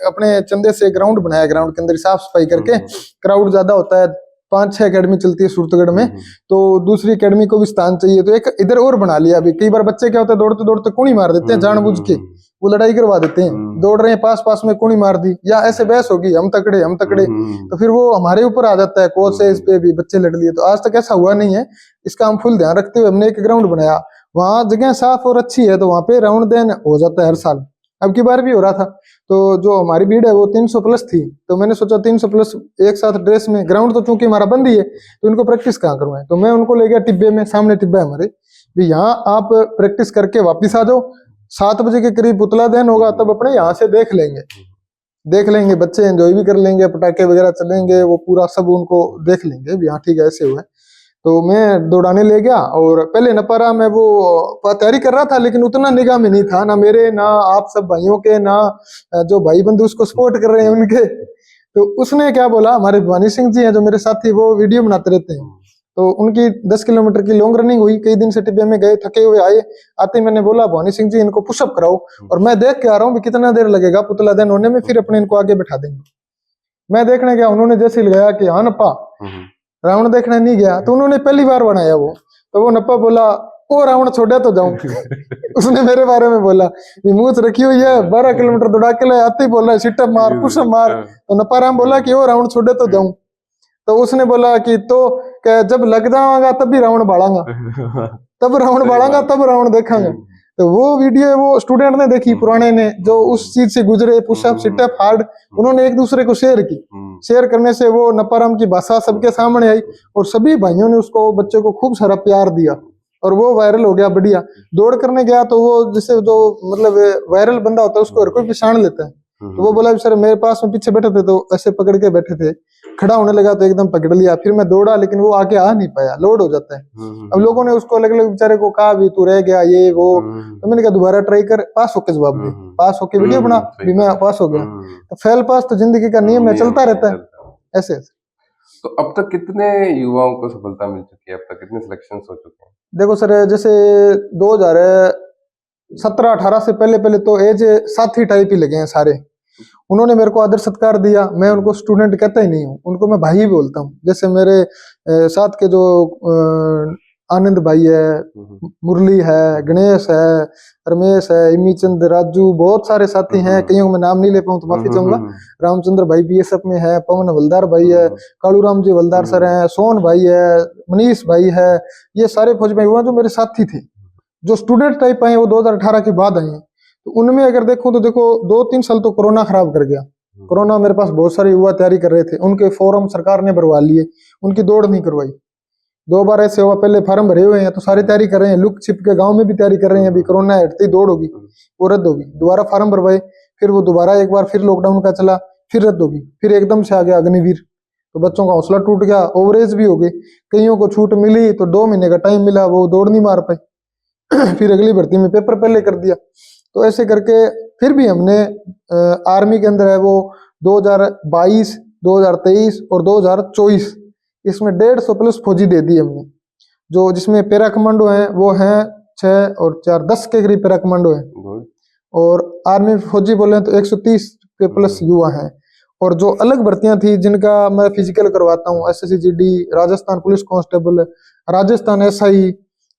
अपने चंदे से ग्राउंड बनाया, ग्राउंड के अंदर साफ सफाई करके। क्राउड ज्यादा होता है, 5-6 एकेडमी चलती है सूरतगढ़ में, तो दूसरी एकेडमी को भी स्थान चाहिए, तो एक इधर और बना लिया। अभी कई बार बच्चे क्या होता है, दौड़ते दौड़ते कूणी मार देते हैं जानबूझ के, वो लड़ाई करवा देते हैं, दौड़ रहे हैं पास में कूणी मार दी, या ऐसे बहस होगी हम तकड़े तो फिर वो हमारे ऊपर आ जाता है, कोच से इस पे भी बच्चे लड़ लिए। तो आज तक ऐसा हुआ नहीं है, इसका हम फुल ध्यान रखते हुए हमने एक ग्राउंड बनाया, वहां जगह साफ और अच्छी है, तो वहां पे राउंड देन हो जाता है हर साल। अब की बार भी हो रहा था। तो जो हमारी भीड़ है वो 300 प्लस थी, तो मैंने सोचा 300 प्लस एक साथ ड्रेस में, ग्राउंड तो चूंकि हमारा बंद ही है तो इनको प्रैक्टिस कहाँ करवाएं, तो मैं उनको ले गया टिब्बे में, सामने टिब्बा है हमारे भी, यहाँ आप प्रैक्टिस करके वापिस आ जाओ, 7 बजे के करीब पुतला दहन होगा, तब अपने यहाँ से देख लेंगे, बच्चे एंजॉय भी कर लेंगे, पटाखे वगैरह चलेंगे, वो पूरा सब उनको देख लेंगे भी हाँ ठीक है ऐसे हुआ है। तो मैं दौड़ाने ले गया और पहले नपारा में वो तैयारी कर रहा था, लेकिन उतना निगाह में नहीं था, ना मेरे ना आप सब भाइयों के, ना जो भाई बंधु उसको सपोर्ट कर रहे हैं उनके। तो उसने क्या बोला, हमारे भवानी सिंह जी हैं जो मेरे साथी, वो वीडियो बनाते रहते हैं, तो उनकी 10 किलोमीटर की लॉन्ग रनिंग हुई, कई दिन से टिब्बे में गए, थके हुए आए, आते मैंने बोला भवानी सिंह जी इनको पुशअप कराओ, और मैं देख के आ रहा हूँ कितना देर लगेगा पुतला दहन होने में, फिर अपने इनको आगे बैठा देंगे। मैं देखने गया, उन्होंने जैसे लगाया कि हाँ नप्पा, रावण देखने नहीं गया, तो उन्होंने पहली बार बनाया वो, तो वो नप्पा बोला ओ रावण छोड़ा तो जाऊं। उसने मेरे बारे में बोला, मूछ रखी हुई है, 12 किलोमीटर दौड़ा के लाए, आते ही बोला सिटअप मार पुशअप मार, तो नप्पा राम बोला कि ओ रावण छोड़े तो जाऊं। तो उसने बोला कि तो जब लग जाऊंगा तब भी रावण बाड़ांगा, तब रावण बाड़ांगा, तब रावण देखांगा। तो वो वीडियो वो स्टूडेंट ने देखी, पुराने ने, जो उस चीज से गुजरे, पुशअप सिटअप हार्ड, उन्होंने एक दूसरे को शेयर की, शेयर करने से वो नपाराम की भाषा सबके सामने आई, और सभी भाइयों ने उसको, बच्चे को खूब सारा प्यार दिया, और वो वायरल हो गया बढ़िया। दौड़ करने गया तो वो जैसे जो मतलब वायरल बंदा होता है उसको हर कोई पहचान लेता है, तो वो बोला सर मेरे पास में पीछे बैठे थे तो ऐसे पकड़ के बैठे थे, खड़ा होने लगा तो एकदम पकड़ लिया, फिर मैं दौड़ा लेकिन वो आगे आ नहीं पाया, लोड हो जाता है। अब लोगों ने उसको अलग अलग बेचारे को कहा भी तू रह गया ये वो, तो मैंने कहा दोबारा ट्राई कर, पास होके जवाब दे, पास होके वीडियो बना भी मैं पास हो गया। तो फेल पास तो जिंदगी का नियम है, चलता रहता है ऐसे। तो अब तक कितने युवाओं को सफलता मिल चुकी है, अब तक कितने सिलेक्शन हो चुके हैं? देखो सर, जैसे 2017-18 से पहले तो एज साथी टाइप ही लगे हैं सारे, उन्होंने मेरे को आदर सत्कार दिया, मैं उनको स्टूडेंट कहता ही नहीं हूँ, उनको मैं भाई ही बोलता हूँ। जैसे मेरे साथ के जो आनंद भाई है, मुरली है, गणेश है, रमेश है, इमी चंद, राजू, बहुत सारे साथी हैं, कईयों को मैं नाम नहीं ले पाऊँ तो माफी चाहूंगा। रामचंद्र भाई बीएसएफ में है, पवन हवलदार भाई है, कालू राम जी हवलदार सर हैं, सोन भाई है, मनीष भाई है, ये सारे फौज भाई हुआ जो मेरे साथी थे, जो स्टूडेंट टाइप आए वो 2018 के बाद आए हैं। तो उनमें अगर देखूं तो देखो 2-3 साल तो कोरोना खराब कर गया। कोरोना मेरे पास बहुत सारे युवा तैयारी कर रहे थे, उनके फॉर्म सरकार ने भरवा लिए, उनकी दौड़ नहीं करवाई। 2 बार ऐसे हुआ, पहले फार्म भरे हुए हैं तो सारी तैयारी कर रहे हैं, लुक छिप के गांव में भी तैयारी कर रहे हैं, अभी कोरोना हटती दौड़ होगी, वो रद्द होगी। दोबारा फार्म भरवाए, फिर वो दोबारा एक बार फिर लॉकडाउन का चला, फिर रद्द होगी, फिर एकदम से आ गया अग्निवीर, तो बच्चों का हौसला टूट गया, ओवरेज भी हो गई, कईयों को छूट मिली तो 2 महीने का टाइम मिला, वो दौड़ नहीं मार पाए। फिर अगली भर्ती में पेपर पहले कर दिया। तो ऐसे करके फिर भी हमने आर्मी के अंदर है वो 2022, 2023 और 2024 इसमें 150 प्लस फौजी दे दी हमने, जो जिसमें पैरा कमांडो हैं वो हैं 6 और 4 10 के करीब पैरा कमांडो हैं, और आर्मी फौजी बोले तो 130 के प्लस युवा हैं। और जो अलग भर्तियां थी जिनका मैं फिजिकल करवाता हूँ, SSCGD, Rajasthan police constable,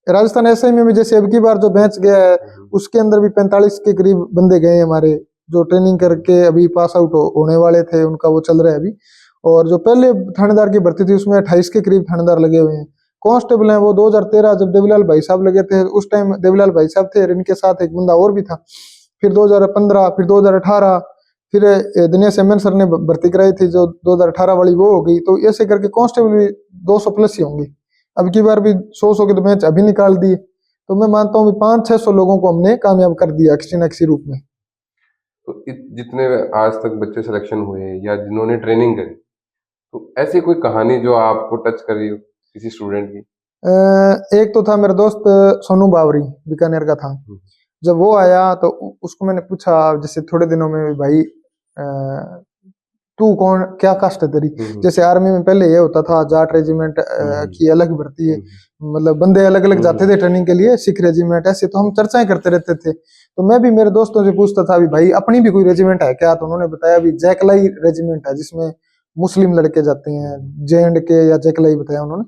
Rajasthan SI में भी जैसे अब की बार जो बैच गया है उसके अंदर भी 45 के करीब बंदे गए हमारे, जो ट्रेनिंग करके अभी पास आउट होने वाले थे, उनका वो चल रहा है अभी। और जो पहले थानेदार की भर्ती थी उसमें 28 के करीब थानेदार लगे हुए हैं। कांस्टेबल हैं वो 2013 जब देवीलाल भाई साहब लगे थे उस टाइम देवीलाल भाई साहब थे, इनके साथ एक बंदा और भी था। फिर 2015, फिर 2018, फिर दिनेश एमएन सर ने भर्ती कराई थी जो 2018 वाली वो हो गई। तो ऐसे करके कांस्टेबल भी 200 प्लस ही होंगे। अब की बार भी 100 के तो मैच अभी निकाल दिए, तो मैं मानता हूँ 500-600 लोगों को हमने कामयाब कर दिया किसी न किसी रूप में। तो जितने आज तक बच्चे सिलेक्शन हुए या जिन्होंने ट्रेनिंग करी, तो ऐसी कोई कहानी जो आपको टच करी हो किसी स्टूडेंट की? एक तो था मेरा दोस्त सोनू बावरी, बीकानेर का था। जब वो आया तो उसको मैंने पूछा जैसे थोड़े दिनों में, भाई तू कौन, क्या कास्ट है तेरी? जैसे आर्मी में पहले ये होता था जाट रेजिमेंट की अलग भर्ती है, मतलब बंदे अलग अलग जाते थे ट्रेनिंग के लिए, सिख रेजिमेंट, ऐसे तो हम चर्चाएं करते रहते थे। तो मैं भी मेरे दोस्तों से पूछता था भी भाई अपनी भी कोई रेजिमेंट है क्या? तो उन्होंने बताया भी जैकलाई रेजिमेंट है जिसमें मुस्लिम लड़के जाते हैं, JNK या जैकलाई बताया उन्होंने।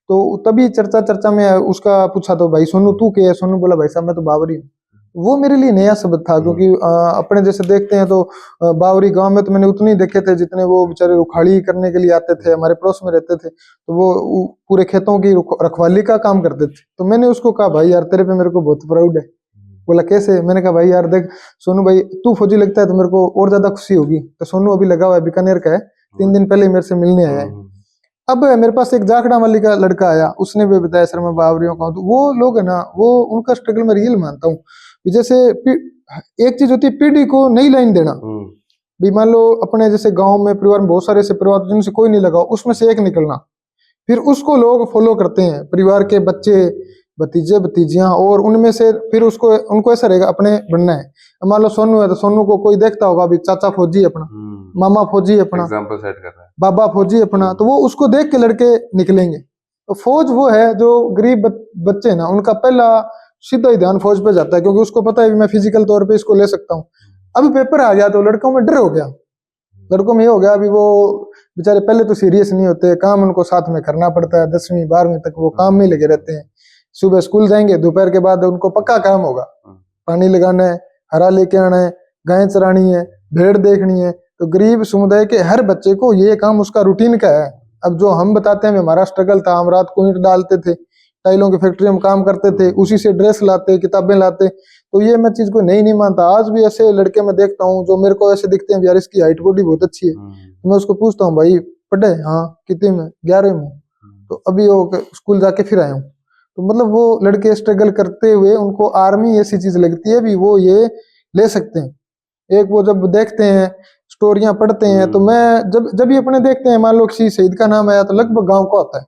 तो तभी चर्चा में उसका पूछा तो भाई सोनू तू क्या है? सोनू बोला भाई साहब मैं तो बावरी हूँ। वो मेरे लिए नया शब्द था, क्योंकि अपने जैसे देखते हैं तो बावरी गांव में तो मैंने उतने ही देखे थे जितने वो बेचारे उखाड़ी करने के लिए आते थे, हमारे पड़ोस में रहते थे, तो वो पूरे खेतों की रखवाली का काम करते थे। तो मैंने उसको कहा भाई यार तेरे पे मेरे को बहुत प्राउड है, बोला कैसे? मैंने कहा भाई यार देख सोनू भाई, तू फौजी लगता है तो मेरे को और ज्यादा खुशी होगी। तो सोनू अभी लगा हुआ है, बीकानेर का है, 3 दिन पहले मेरे से मिलने आया है। अब मेरे पास एक जाखड़ा वाली का लड़का आया, उसने भी बताया सर मैं बावरियों का हूं। तो वो लोग है ना, वो उनका स्ट्रगल मैं रियल मानता हूँ। जैसे एक चीज होती है पीढ़ी को नई लाइन देना। भी मान लो अपने जैसे गांव में परिवार में बहुत सारे ऐसे परिवार जिनसे कोई नहीं लगा, उसमें से एक निकलना, फिर उसको लोग फॉलो करते हैं, परिवार के बच्चे भतीजे भतीजियां, और उनमें से फिर उसको उनको ऐसा रहेगा अपने बनना है। अब मान लो सोनू है तो सोनू को कोई देखता होगा अभी चाचा फौजी है अपना, मामा फौजी है अपना, एग्जाम्पल सेट कर रहा है, बाबा फौजी है अपना, तो वो उसको देख के लड़के निकलेंगे। तो फौज वो है जो गरीब बच्चे हैं ना, उनका पहला सीधा ही ध्यान फौज पे जाता है, क्योंकि उसको पता है मैं फिजिकल तौर पे इसको ले सकता हूँ। अभी पेपर आ गया तो लड़कों में डर हो गया, लड़कों में ये हो गया अभी वो बेचारे पहले तो सीरियस नहीं होते, काम उनको साथ में करना पड़ता है, 10वीं 12वीं तक वो काम में लगे रहते हैं। सुबह स्कूल जाएंगे, दोपहर के बाद उनको पक्का काम होगा, पानी लगाना है, हरा लेके आना है, गाय चरानी है, भेड़ देखनी है। तो गरीब समुदाय के हर बच्चे को ये काम उसका रूटीन का है। अब जो हम बताते हैं हमारा स्ट्रगल था, हम रात को ईंट डालते थे, टाइलों की फैक्ट्री में काम करते थे, उसी से ड्रेस लाते, किताबें लाते। तो ये मैं चीज को नहीं मानता। आज भी ऐसे लड़के मैं देखता हूँ जो मेरे को ऐसे दिखते हैं यार इसकी हाइट बॉडी बहुत अच्छी है, तो मैं उसको पूछता हूँ भाई पढ़े? हाँ कितने में? 11वीं में। तो अभी वो स्कूल जाके फिर आया हूँ। तो मतलब वो लड़के स्ट्रगल करते हुए उनको आर्मी ऐसी चीज लगती है भी वो ये ले सकते हैं। एक वो जब देखते हैं स्टोरियां पढ़ते हैं, तो मैं जब ये अपने देखते हैं, मान लो किसी शहीद का नाम आया तो लगभग गांव का होता है,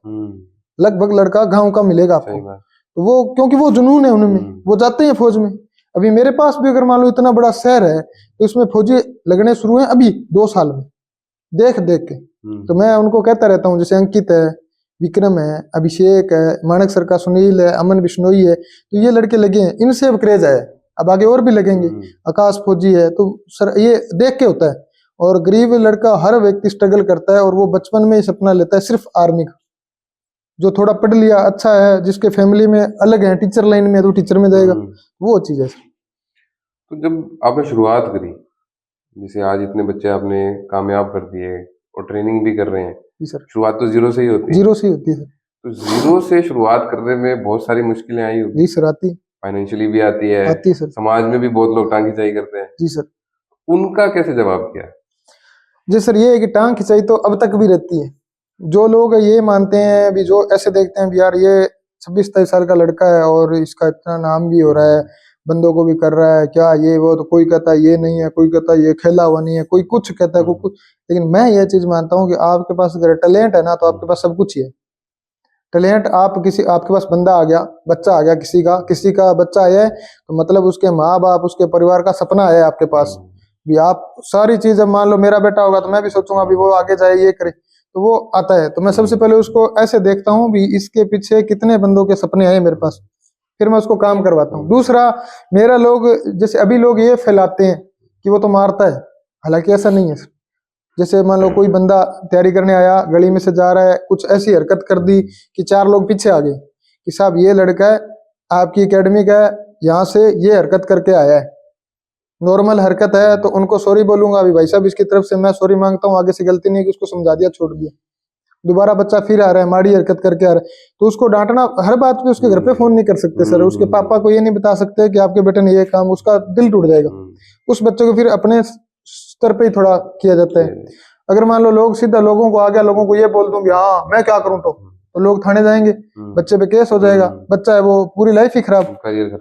लगभग लड़का गांव का मिलेगा आपको। तो वो क्योंकि वो जुनून है उनमें, वो जाते हैं फौज में। अभी मेरे पास भी अगर मान लो इतना बड़ा शहर है तो उसमें फौजी लगने शुरू हैं अभी 2 साल में, देख देख के। तो मैं उनको कहता रहता हूँ, जैसे अंकित है, विक्रम है, अभिषेक है, मानक सर का सुनील है, अमन बिश्नोई है, तो ये लड़के लगे हैं, इनसे अब क्रेज है, अब आगे और भी लगेंगे। आकाश फौजी है, तो सर ये देख के होता है। और गरीब लड़का हर व्यक्ति स्ट्रगल करता है, और वो बचपन में ही सपना लेता है सिर्फ आर्मी का। जो थोड़ा पढ़ लिया अच्छा है, जिसके फैमिली में अलग है, टीचर लाइन में है तो टीचर में जाएगा, वो चीज है। तो जब आपने शुरुआत करी, जैसे आज इतने बच्चे आपने कामयाब कर दिए और ट्रेनिंग भी कर रहे हैं, जी सर। शुरुआत तो जीरो से ही होती है। जीरो से ही होती है सर। तो जीरो से शुरुआत करने में बहुत सारी मुश्किलें आई होगी। जी सर आती, फाइनेंशियली भी आती है सर। समाज में भी बहुत लोग टांग खिंचाई करते हैं। जी सर। उनका कैसे जवाब किया? जी सर, ये है कि टांग खिंचाई तो अब तक भी रहती है। जो लोग ये मानते हैं भी, जो ऐसे देखते हैं भी यार ये 26-27 साल का लड़का है और इसका इतना नाम भी हो रहा है, बंदों को भी कर रहा है क्या ये वो, तो कोई कहता है ये नहीं है, कोई कहता है ये खेला हुआ नहीं है, कोई कुछ कहता है, कोई कुछ। लेकिन मैं ये चीज मानता हूँ कि आपके पास अगर टैलेंट है ना, तो आपके पास सब कुछ ही है। टैलेंट आपके पास बंदा आ गया, बच्चा आ गया, किसी का बच्चा आया है, तो मतलब उसके माँ बाप, उसके परिवार का सपना है आपके पास भी। आप सारी चीज, अब मान लो मेरा बेटा होगा तो मैं भी सोचूंगा भी वो आगे जाए, ये करे, तो वो आता है। तो मैं सबसे पहले उसको ऐसे देखता हूँ भी इसके पीछे कितने बंदों के सपने आए मेरे पास, फिर मैं उसको काम करवाता हूँ। दूसरा, मेरा लोग जैसे अभी लोग ये फैलाते हैं कि वो तो मारता है, हालांकि ऐसा नहीं है। जैसे मान लो कोई बंदा तैयारी करने आया, गली में से जा रहा है, कुछ ऐसी हरकत कर दी कि 4 लोग पीछे आ गए कि साहब ये लड़का है आपकी एकेडमी का है, यहाँ से ये हरकत करके आया है, नॉर्मल हरकत है, तो उनको सॉरी बोलूंगा अभी भाई साहब इसकी तरफ से मैं सॉरी मांगता हूँ, आगे से गलती नहीं की, उसको समझा दिया, छोड़ दिया। दोबारा बच्चा फिर आ रहा है, माड़ी हरकत करके आ रहा है, तो उसको डांटना, हर बात पे उसके घर पे फोन नहीं कर सकते सर, उसके पापा को ये नहीं बता सकते कि आपके बेटे ने ये काम, उसका दिल टूट जाएगा। उस बच्चे को फिर अपने स्तर पे ही थोड़ा किया जाता है। अगर मान लो लोग सीधा लोगों को आ गया, लोगों को ये बोल दूं कि हाँ मैं क्या करूं, तो लोग थाने जाएंगे, बच्चे पे केस हो जाएगा, बच्चा है वो पूरी लाइफ ही खराब।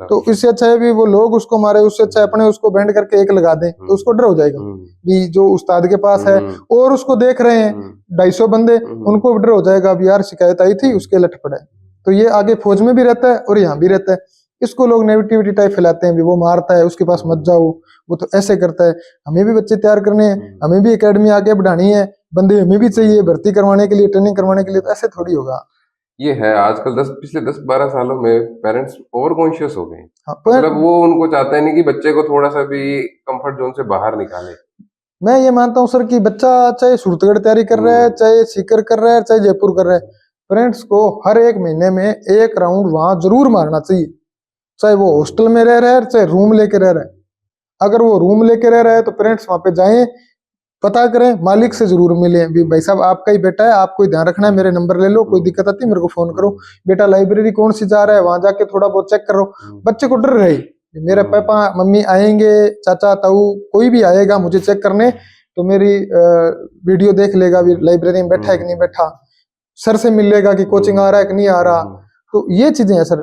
तो इससे अच्छा है भी वो लोग उसको मारे, उससे अच्छा है अपने उसको बैंड करके एक लगा दें, तो उसको डर हो जाएगा भी जो उस्ताद के पास है और उसको देख रहे हैं 250 बंदे, उनको डर हो जाएगा भी यार शिकायत आई थी उसके लठ पड़ा है। तो ये आगे फौज में भी रहता है और यहाँ भी रहता है। इसको लोग नेगेटिविटी टाइप फैलाते हैं भी वो मारता है, उसके पास मत जाओ, वो तो ऐसे करता है। हमें भी बच्चे तैयार करने हैं, हमें भी एकेडमी आगे बढ़ानी है, बंदे हमें भी चाहिए भर्ती करवाने के लिए, ट्रेनिंग करवाने के लिए, तो ऐसे थोड़ी होगा। ये है आजकल पिछले 10-12 सालों में पेरेंट्स ओवर कॉन्शियस हो गए। हाँ, मतलब वो उनको चाहते हैं नहीं कि बच्चे को थोड़ा सा भी कंफर्ट जोन से बाहर निकाले। मैं ये मानता हूँ सर कि बच्चा चाहे सूरतगढ़ तैयारी कर रहा है, चाहे सीकर कर रहा है, चाहे जयपुर कर रहा है, पेरेंट्स को हर 1 महीने में 1 राउंड वहां जरूर मारना चाहिए, चाहे वो हॉस्टल में रह रहा है चाहे रूम लेके रह रहा है। अगर वो रूम लेके रह रहा है तो पेरेंट्स वहां पे जाएं, पता करें, मालिक से जरूर मिले भी भाई साहब आपका ही बेटा है, आपको ही ध्यान रखना है, मेरे नंबर ले लो, कोई दिक्कत आती है मेरे को फोन करो। बेटा लाइब्रेरी कौन सी जा रहा है, वहां जाके थोड़ा बहुत चेक करो, बच्चे को डर रहे। मेरे पापा मम्मी आएंगे, चाचा ताऊ कोई भी आएगा मुझे चेक करने, तो मेरी वीडियो देख लेगा भी लाइब्रेरी में बैठा है कि नहीं बैठा, सर से मिल लेगा कि कोचिंग आ रहा है कि नहीं आ रहा। तो ये चीजें हैं सर,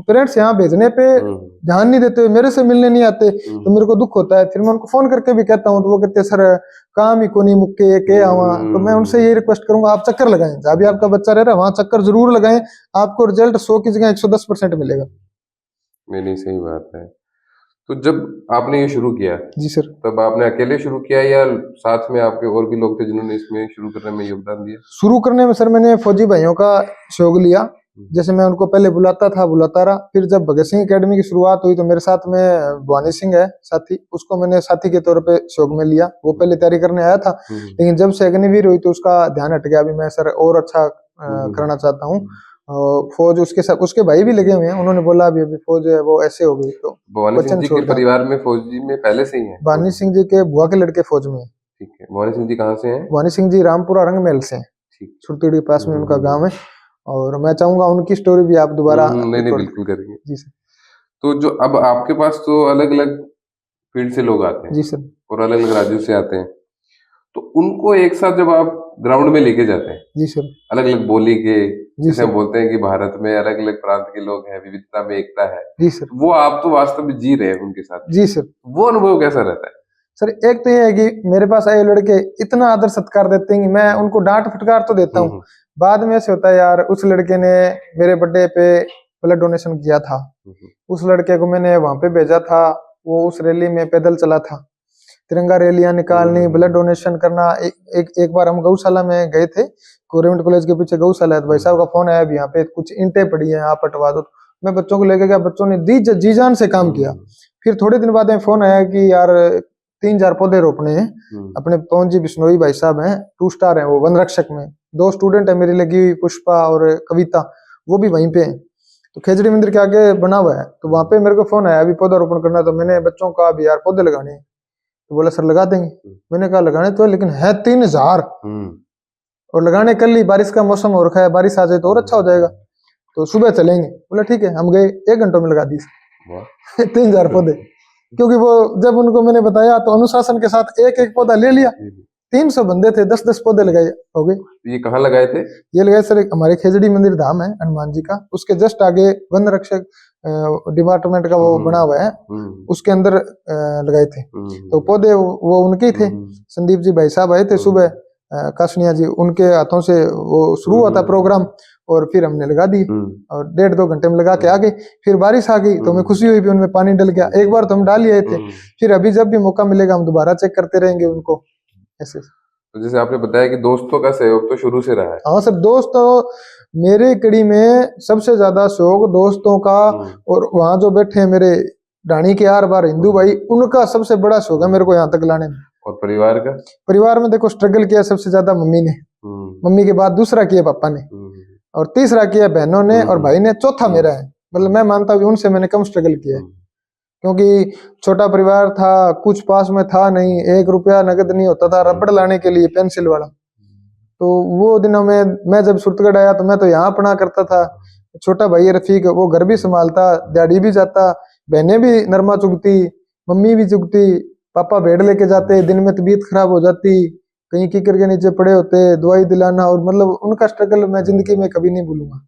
पेरेंट्स यहाँ भेजने पे ध्यान नहीं देते, मेरे से मिलने नहीं आते, तो मेरे को दुख होता है। फिर मैं उनको फोन करके भी कहता हूँ तो वो कहते हैं सर काम ही को नहीं मुक्के के आवा। तो मैं उनसे यही रिक्वेस्ट करूंगा आप चक्कर लगाएं, जहाँ भी आपका बच्चा रह रहा है वहां चक्कर जरूर लगाएं, आपको रिजल्ट 100 की जगह 110% मिलेगा। नहीं, सही बात है। तो जब आपने ये शुरू किया जी सर। तब आपने अकेले शुरू किया या साथ में आपके और भी लोग थे जिन्होंने इसमें शुरू करने में योगदान दिया? शुरू करने में सर मैंने फौजी भाइयों का सहयोग लिया, जैसे मैं उनको पहले बुलाता रहा। फिर जब भगत सिंह एकेडमी की शुरुआत हुई तो मेरे साथ में भवानी सिंह है साथी, उसको मैंने साथी के तौर पे सहयोग में लिया। वो पहले तैयारी करने आया था, लेकिन जब से अग्निवीर हुई तो उसका ध्यान हट गया। अभी मैं सर और अच्छा करना चाहता हूँ। फौज उसके भाई भी लगे हुए हैं, उन्होंने बोला अभी फौज है वो ऐसे हो गई। तो भवानी सिंह जी के परिवार में फौजी में पहले से ही है? भवानी सिंह जी के बुआ के लड़के फौज में। ठीक है। भवानी सिंह जी कहाँ से हैं? भवानी सिंह जी रामपुरा रंगमहल से, सुरतीड़ी के पास में उनका गांव है। और मैं चाहूंगा उनकी स्टोरी भी आप दोबारा। नहीं बिल्कुल करेंगे जी सर। तो जो अब आपके पास तो अलग अलग फील्ड से लोग आते हैं। जी सर। और अलग अलग राज्यों से आते हैं, तो उनको एक साथ जब आप ग्राउंड में लेके जाते हैं। जी सर। अलग अलग बोली के, जैसे हम बोलते हैं कि भारत में अलग अलग प्रांत के लोग हैं, विविधता में एकता है। जी सर। वो आप तो वास्तव में जी रहे हैं उनके साथ। जी सर। वो अनुभव कैसा रहता है? सर एक तो ये है कि मेरे पास आए लड़के इतना आदर सत्कार देते हैं कि मैं उनको डांट फटकार तो देता हूँ, बाद में ऐसे होता है यार उस लड़के ने मेरे बर्थडे पे ब्लड डोनेशन किया था, उस लड़के को मैंने वहां पे भेजा था, वो उस रैली में पैदल चला था, तिरंगा रैलियां निकालनी, ब्लड डोनेशन करना। एक बार हम गौशाला में गए थे, गवर्नमेंट कॉलेज के पीछे गौशाला है, तो भाई साहब का फोन आया भी यहाँ पे कुछ ईंटें पड़ी हैं आप हटवा दो। मैं बच्चों को लेके गया, बच्चों ने जी जान से काम किया। फिर थोड़े दिन बाद में फोन आया कि यार 3000 पौधे रोपने हैं, अपने पवन जी बिश्नोई भाई साहब हैं, 2 स्टार हैं वो वन रक्षक में, 2 स्टूडेंट है मेरी लगी हुई, पुष्पा और कविता, वो भी वहीं पे हैं। तो खेजड़ी मंदिर के आगे बना हुआ है, तो वहां पे मेरे को फोन आया अभी पौधा रोपण करना। तो मैंने बच्चों को भी यार पौधे लगाने हैं, तो बोला सर लगा देंगे। मैंने कहा लगाने तो है, लेकिन है 3000 और लगाने कल ही बारिश का मौसम हो रखा है, बारिश आ जाए तो और अच्छा हो जाएगा, तो सुबह चलेंगे। बोला ठीक है। हम गए, 1 घंटों में लगा दी 3000 पौधे। क्योंकि वो जब उनको मैंने बताया तो अनुशासन के साथ एक एक पौधा ले लिया। 300 बंदे थे, 10-10 पौधे लगाए हो गए। ये कहाँ लगाए थे? ये लगाए सर हमारे खेजड़ी मंदिर धाम है हनुमान जी का, उसके जस्ट आगे वन रक्षक डिपार्टमेंट का वो बना हुआ है, उसके अंदर लगाए थे। तो पौधे वो उनके ही थे। संदीप जी भाई साहब आए थे सुबह, काशनिया जी, उनके हाथों से वो शुरू हुआ था प्रोग्राम, और फिर हमने लगा दी और 1.5-2 घंटे में लगा के आ गए। फिर बारिश आ गई तो हमें खुशी हुई भी उनमें पानी डल गया। एक बार तो हम डाल ही आए थे, फिर अभी जब भी मौका मिलेगा हम दोबारा चेक करते रहेंगे उनको ऐसे। तो जैसे आपने बताया कि दोस्तों का सहयोग तो शुरू से रहा है। हाँ सर, दोस्तों मेरे कड़ी में सबसे ज्यादा सहयोग दोस्तों का, और वहाँ जो बैठे हैं मेरे ढाणी के आर बार हिंदू भाई, उनका सबसे बड़ा सहयोग है मेरे को यहाँ तक लाने में। और परिवार का? परिवार में देखो स्ट्रगल किया सबसे ज्यादा मम्मी ने, मम्मी के बाद दूसरा किया पापा ने, और तीसरा किया बहनों ने, और भाई ने चौथा मेरा है। मतलब मैं मानता हूँ उनसे मैंने कम स्ट्रगल किया है, क्योंकि छोटा परिवार था, कुछ पास में था नहीं, 1 रुपया नगद नहीं होता था रबड़ लाने के लिए, पेंसिल वाला। तो वो दिनों में मैं जब सुरतगढ़ आया तो मैं तो यहाँ पढ़ा करता था, छोटा भाई रफीक वो घर भी संभालता, दिहाड़ी भी जाता, बहनें भी नरमा चुगती, मम्मी भी चुगती, पापा भेड़ लेके जाते, दिन में तबीयत खराब हो जाती, कहीं कीकर के नीचे पड़े होते, दवाई दिलाना, और मतलब उनका स्ट्रगल मैं जिंदगी में कभी नहीं भूलूंगा।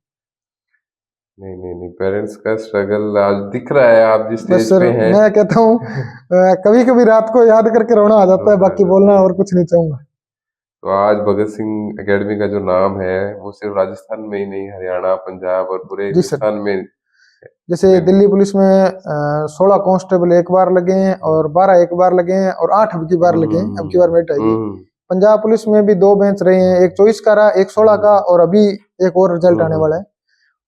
नहीं, पेरेंट्स का स्ट्रगल आज दिख रहा है, आप जिस स्टेज पे हैं। मैं कहता हूँ कभी कभी रात को याद करके रोना आ जाता है, बाकी बोलना और कुछ नहीं चाहूंगा। तो आज भगत सिंह एकेडमी का जो नाम है वो सिर्फ राजस्थान में ही नहीं, हरियाणा, पंजाब और पूरे हिंदुस्तान में। जैसे दिल्ली पुलिस में 16 कांस्टेबल एक बार लगे हैं, और 12 एक बार लगे हैं, और 8 अब की बार लगे हैं, अब की बार मेरिट आई। पंजाब पुलिस में भी 2 बेंच रहे हैं, एक 24 का रहा, एक 16 का, और अभी एक और रिजल्ट आने वाला है।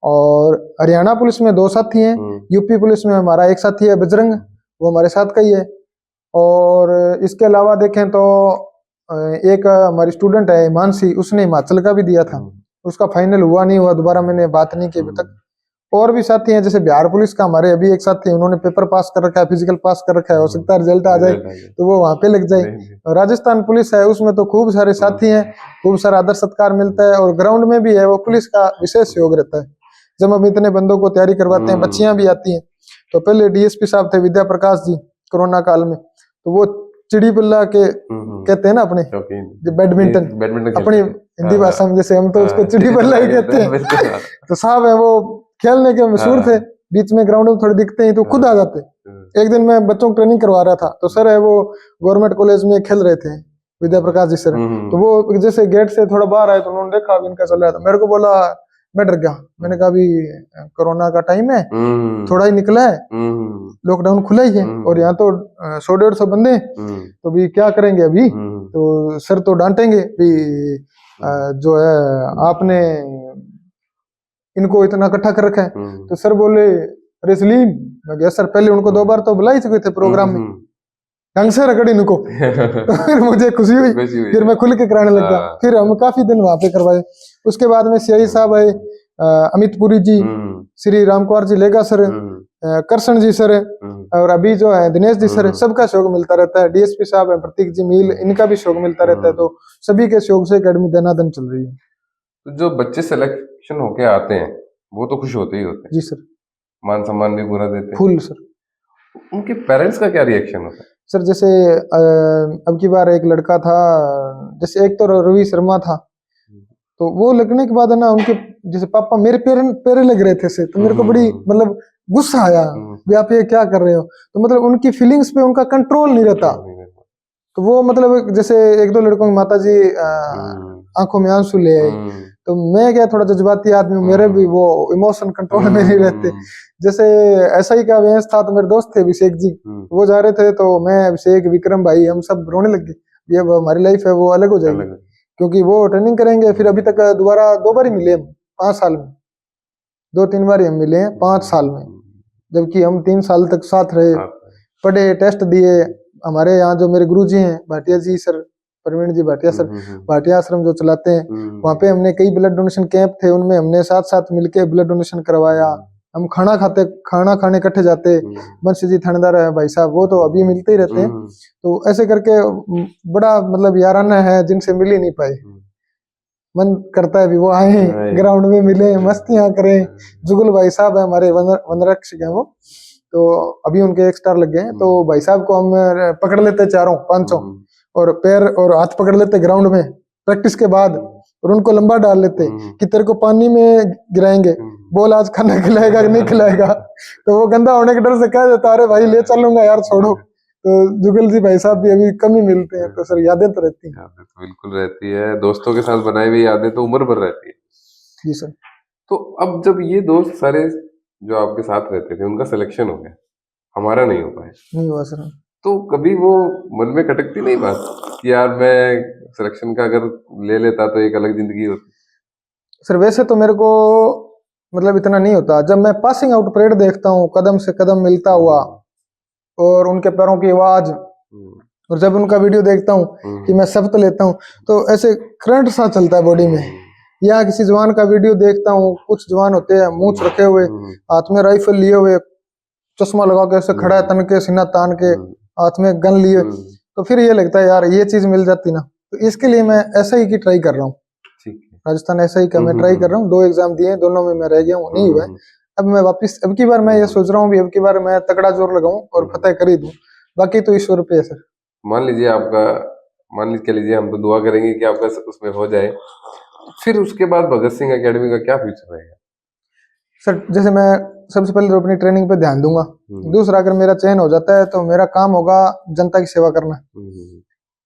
और हरियाणा पुलिस में 2 साथी हैं, यूपी पुलिस में हमारा एक साथी है बजरंग, वो हमारे साथ का ही है। और इसके अलावा देखें तो एक हमारी स्टूडेंट है मानसी, उसने हिमाचल का भी दिया था, उसका फाइनल हुआ नहीं हुआ, दोबारा मैंने बात नहीं की अभी तक। और भी साथी हैं, जैसे बिहार पुलिस का हमारे अभी एक साथी है, उन्होंने पेपर पास कर रखा है, फिजिकल पास कर रखा है, हो सकता है रिजल्ट आ जाए तो वो वहां पे लग जाए। राजस्थान पुलिस है, उसमें तो खूब सारे साथी हैं, खूब सारा आदर सत्कार मिलता है, और ग्राउंड में भी है वो पुलिस का विशेष सहयोग रहता है। जब हम इतने बंदों को तैयारी करवाते हैं, बच्चियां भी आती हैं, तो पहले डीएसपी साहब थे विद्या प्रकाश जी कोरोना काल में, तो वो चिड़ी बल्ला के कहते हैं ना अपने जो बैडमिंटन अपनी हिंदी भाषा में, जैसे हम तो उसको चिड़ी बल्ला ही कहते हैं। तो साहब है वो खेलने के मशहूर थे, बीच में ग्राउंड में थोड़े दिखते हैं तो खुद आ जाते। एक दिन मैं बच्चों को ट्रेनिंग करवा रहा था, तो सर है वो गवर्नमेंट कॉलेज में खेल रहे थे विद्या प्रकाश जी सर, तो वो जैसे गेट से थोड़ा बाहर आए तो उन्होंने देखा इनका चल रहा था, मेरे को बोला, मैं डर गया, मैंने कहा अभी कोरोना का टाइम है, थोड़ा ही निकला है, लॉकडाउन खुला ही है और यहाँ तो 100-150 बंदे हैं, तो भी क्या करेंगे अभी, तो सर तो डांटेंगे भी जो है आपने इनको इतना इकट्ठा कर रखा है। तो सर बोले अरे सलीम, मैं गया सर, पहले उनको 2 बार तो बुला ही चुके थे प्रोग्राम में, ढंग से रगड़ी इनको। तो फिर मुझे खुशी हुई, फिर मैं खुल के कराने लगा, फिर हम काफी दिन वहां पे करवाए। उसके बाद में सीआई साहब आए, अमित पुरी जी, श्री रामकुमार जी लेगा सर, करसन जी सर, और अभी जो है दिनेश जी सर, सबका सहयोग मिलता रहता है। डीएसपी साहब है प्रतीक जी मील, इनका भी सहयोग मिलता रहता है, तो सभी के सहयोग से अकेडमी दनादन चल रही है। तो जो बच्चे सिलेक्शन होके आते हैं वो तो खुश होते ही होते हैं जी सर, मान सम्मान भी पूरा देते हैं फुल सर। उनके पेरेंट्स का क्या रिएक्शन होता है? सर जैसे अब की बार एक लड़का था, जैसे एक तो रवि शर्मा था, तो वो लगने के बाद है ना उनके जैसे पापा मेरे पैरे लग रहे थे से, तो मेरे को बड़ी मतलब गुस्सा आया भी आप ये क्या कर रहे हो, तो मतलब उनकी फीलिंग्स पे उनका कंट्रोल नहीं रहता। तो वो मतलब जैसे 1-2 लड़कों की माता जी आंखों में आंसू ले आए, तो मैं क्या थोड़ा जज्बाती आदमी हूँ, मेरे भी वो इमोशन कंट्रोल में नहीं रहते। जैसे ऐसा ही का वेंस था, तो मेरे दोस्त थे अभिषेक जी, वो जा रहे थे, तो मैं अभिषेक विक्रम भाई हम सब रोने लगे, ये हमारी लाइफ है वो अलग हो जाएगी, क्योंकि वो ट्रेनिंग करेंगे, फिर अभी तक दोबारा 2 बार ही मिले हम 5 साल में, 2-3 बार ही हम मिले हैं 5 साल में, जबकि हम 3 साल तक साथ रहे, पढ़े, टेस्ट दिए। हमारे यहाँ जो मेरे गुरुजी हैं भाटिया जी सर, प्रवीण जी भाटिया सर, भाटिया आश्रम जो चलाते हैं, वहाँ पे हमने कई ब्लड डोनेशन कैंप थे, उनमें हमने साथ मिलके ब्लड डोनेशन करवाया। हम खाना खाने इकट्ठे जाते, बंशी जी थानेदार है भाई साहब, वो तो अभी मिलते ही रहते हैं। तो ऐसे करके बड़ा मतलब याराना है, जिनसे मिल ही नहीं पाए, मन करता है भी वो आए ग्राउंड में मिले, मस्तियां करें। जुगल भाई साहब है हमारे वनरक्षक हैं वो, तो अभी उनके 1 स्टार लग गए हैं, तो भाई साहब को हम पकड़ लेते 4-5 और पैर और हाथ पकड़ लेते ग्राउंड में प्रैक्टिस के बाद, और उनको लंबा डाल लेते कि तेरे को पानी में गिराएंगे, बोल आज खाना खिलाएगा कि नहीं खिलाएगा। तो वो गंदा होने के डर से कह देता अरे भाई ले चलूंगा यार छोड़ो। तो जुगल जी भाई साहब भी अभी कम ही मिलते हैं, तो सर यादें तो रहती हैं। यादें तो बिल्कुल रहती है, दोस्तों के साथ बनाई हुई यादें तो उम्र भर रहती है। जी सर। तो अब जब ये दोस्त सारे जो आपके साथ रहते थे उनका सिलेक्शन हो गया, हमारा नहीं हो पाया, नहीं हुआ सर, तो कभी वो मन में खटकती नहीं बात कि यार मैं सिलेक्शन का अगर ले लेता तो एक अलग जिंदगी होती? सर वैसे तो मेरे को मतलब इतना नहीं होता, जब मैं पासिंग आउट परेड देखता हूँ कदम से कदम मिलता हुआ और उनके पैरों की आवाज, और जब उनका वीडियो देखता हूँ कि मैं शब्द लेता हूँ, तो ऐसे करंट सा चलता है बॉडी में। या किसी जवान का वीडियो देखता हूँ, कुछ जवान होते हैं मूंछ रखे हुए, हाथ में राइफल लिए हुए, चश्मा लगा के ऐसे खड़ा है, तन के सीना तान के, हाथ में गन लिए, तो फिर ये लगता है यार ये चीज मिल जाती ना। तो इसके लिए मैं ऐसा ही की ट्राई कर रहा हूँ, राजस्थान ऐसा ही का मैं ट्राई कर रहा हूँ। 2 एग्जाम दिए, दोनों में मैं रह गया हूँ, नहीं हुआ। अब मैं वापिस अब की बार मैं ये सोच रहा हूँ भी अब की बार मैं तगड़ा जोर लगाऊं और फतेह कर ही दूं, बाकी तो ईश्वर पे है सर। मान लीजिए हम तो दुआ करेंगे कि आपका उसमें हो जाए, फिर उसके बाद भगत सिंह एकेडमी का क्या फ्यूचर रहेगा? सर जैसे मैं सबसे पहले तो अपनी ट्रेनिंग पे ध्यान दूंगा, दूसरा अगर मेरा चयन हो जाता है तो मेरा काम होगा जनता की सेवा करना।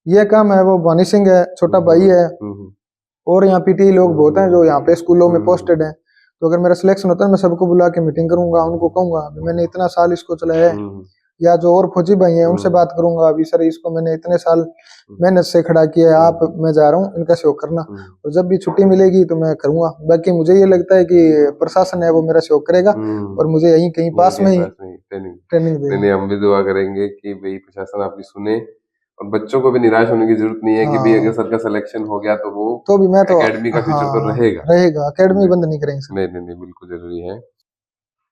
ये काम है वो भानी सिंह है, छोटा भाई है, और यहाँ पीटी लोग बहुत हैं जो यहाँ पे स्कूलों में पोस्टेड हैं। तो अगर मेरा सिलेक्शन होता है मैं सबको बुला के मीटिंग करूंगा, उनको कहूंगा मैंने इतना साल इसको चलाया है, या जो और फौजी भाई हैं उनसे बात करूंगा अभी सर इसको मैंने इतने साल मेहनत से खड़ा किया है, आप मैं जा रहा हूँ इनका सहयोग करना, और जब भी छुट्टी मिलेगी तो मैं करूंगा। बाकी मुझे ये लगता है कि प्रशासन है वो मेरा सहयोग करेगा, और मुझे यहीं कहीं पास में ही ट्रेनिंग देगा। नहीं, हम भी दुआ करेंगे कि भाई प्रशासन आपकी सुने, और बच्चों को भी निराश होने की जरूरत नहीं है कि भाई अगर सर का सिलेक्शन हो गया तो वो तो भी मैं तो एकेडमी का फ्यूचर तो रहेगा, एकेडमी बंद नहीं करेंगे सर। नहीं बिल्कुल जरूरी है।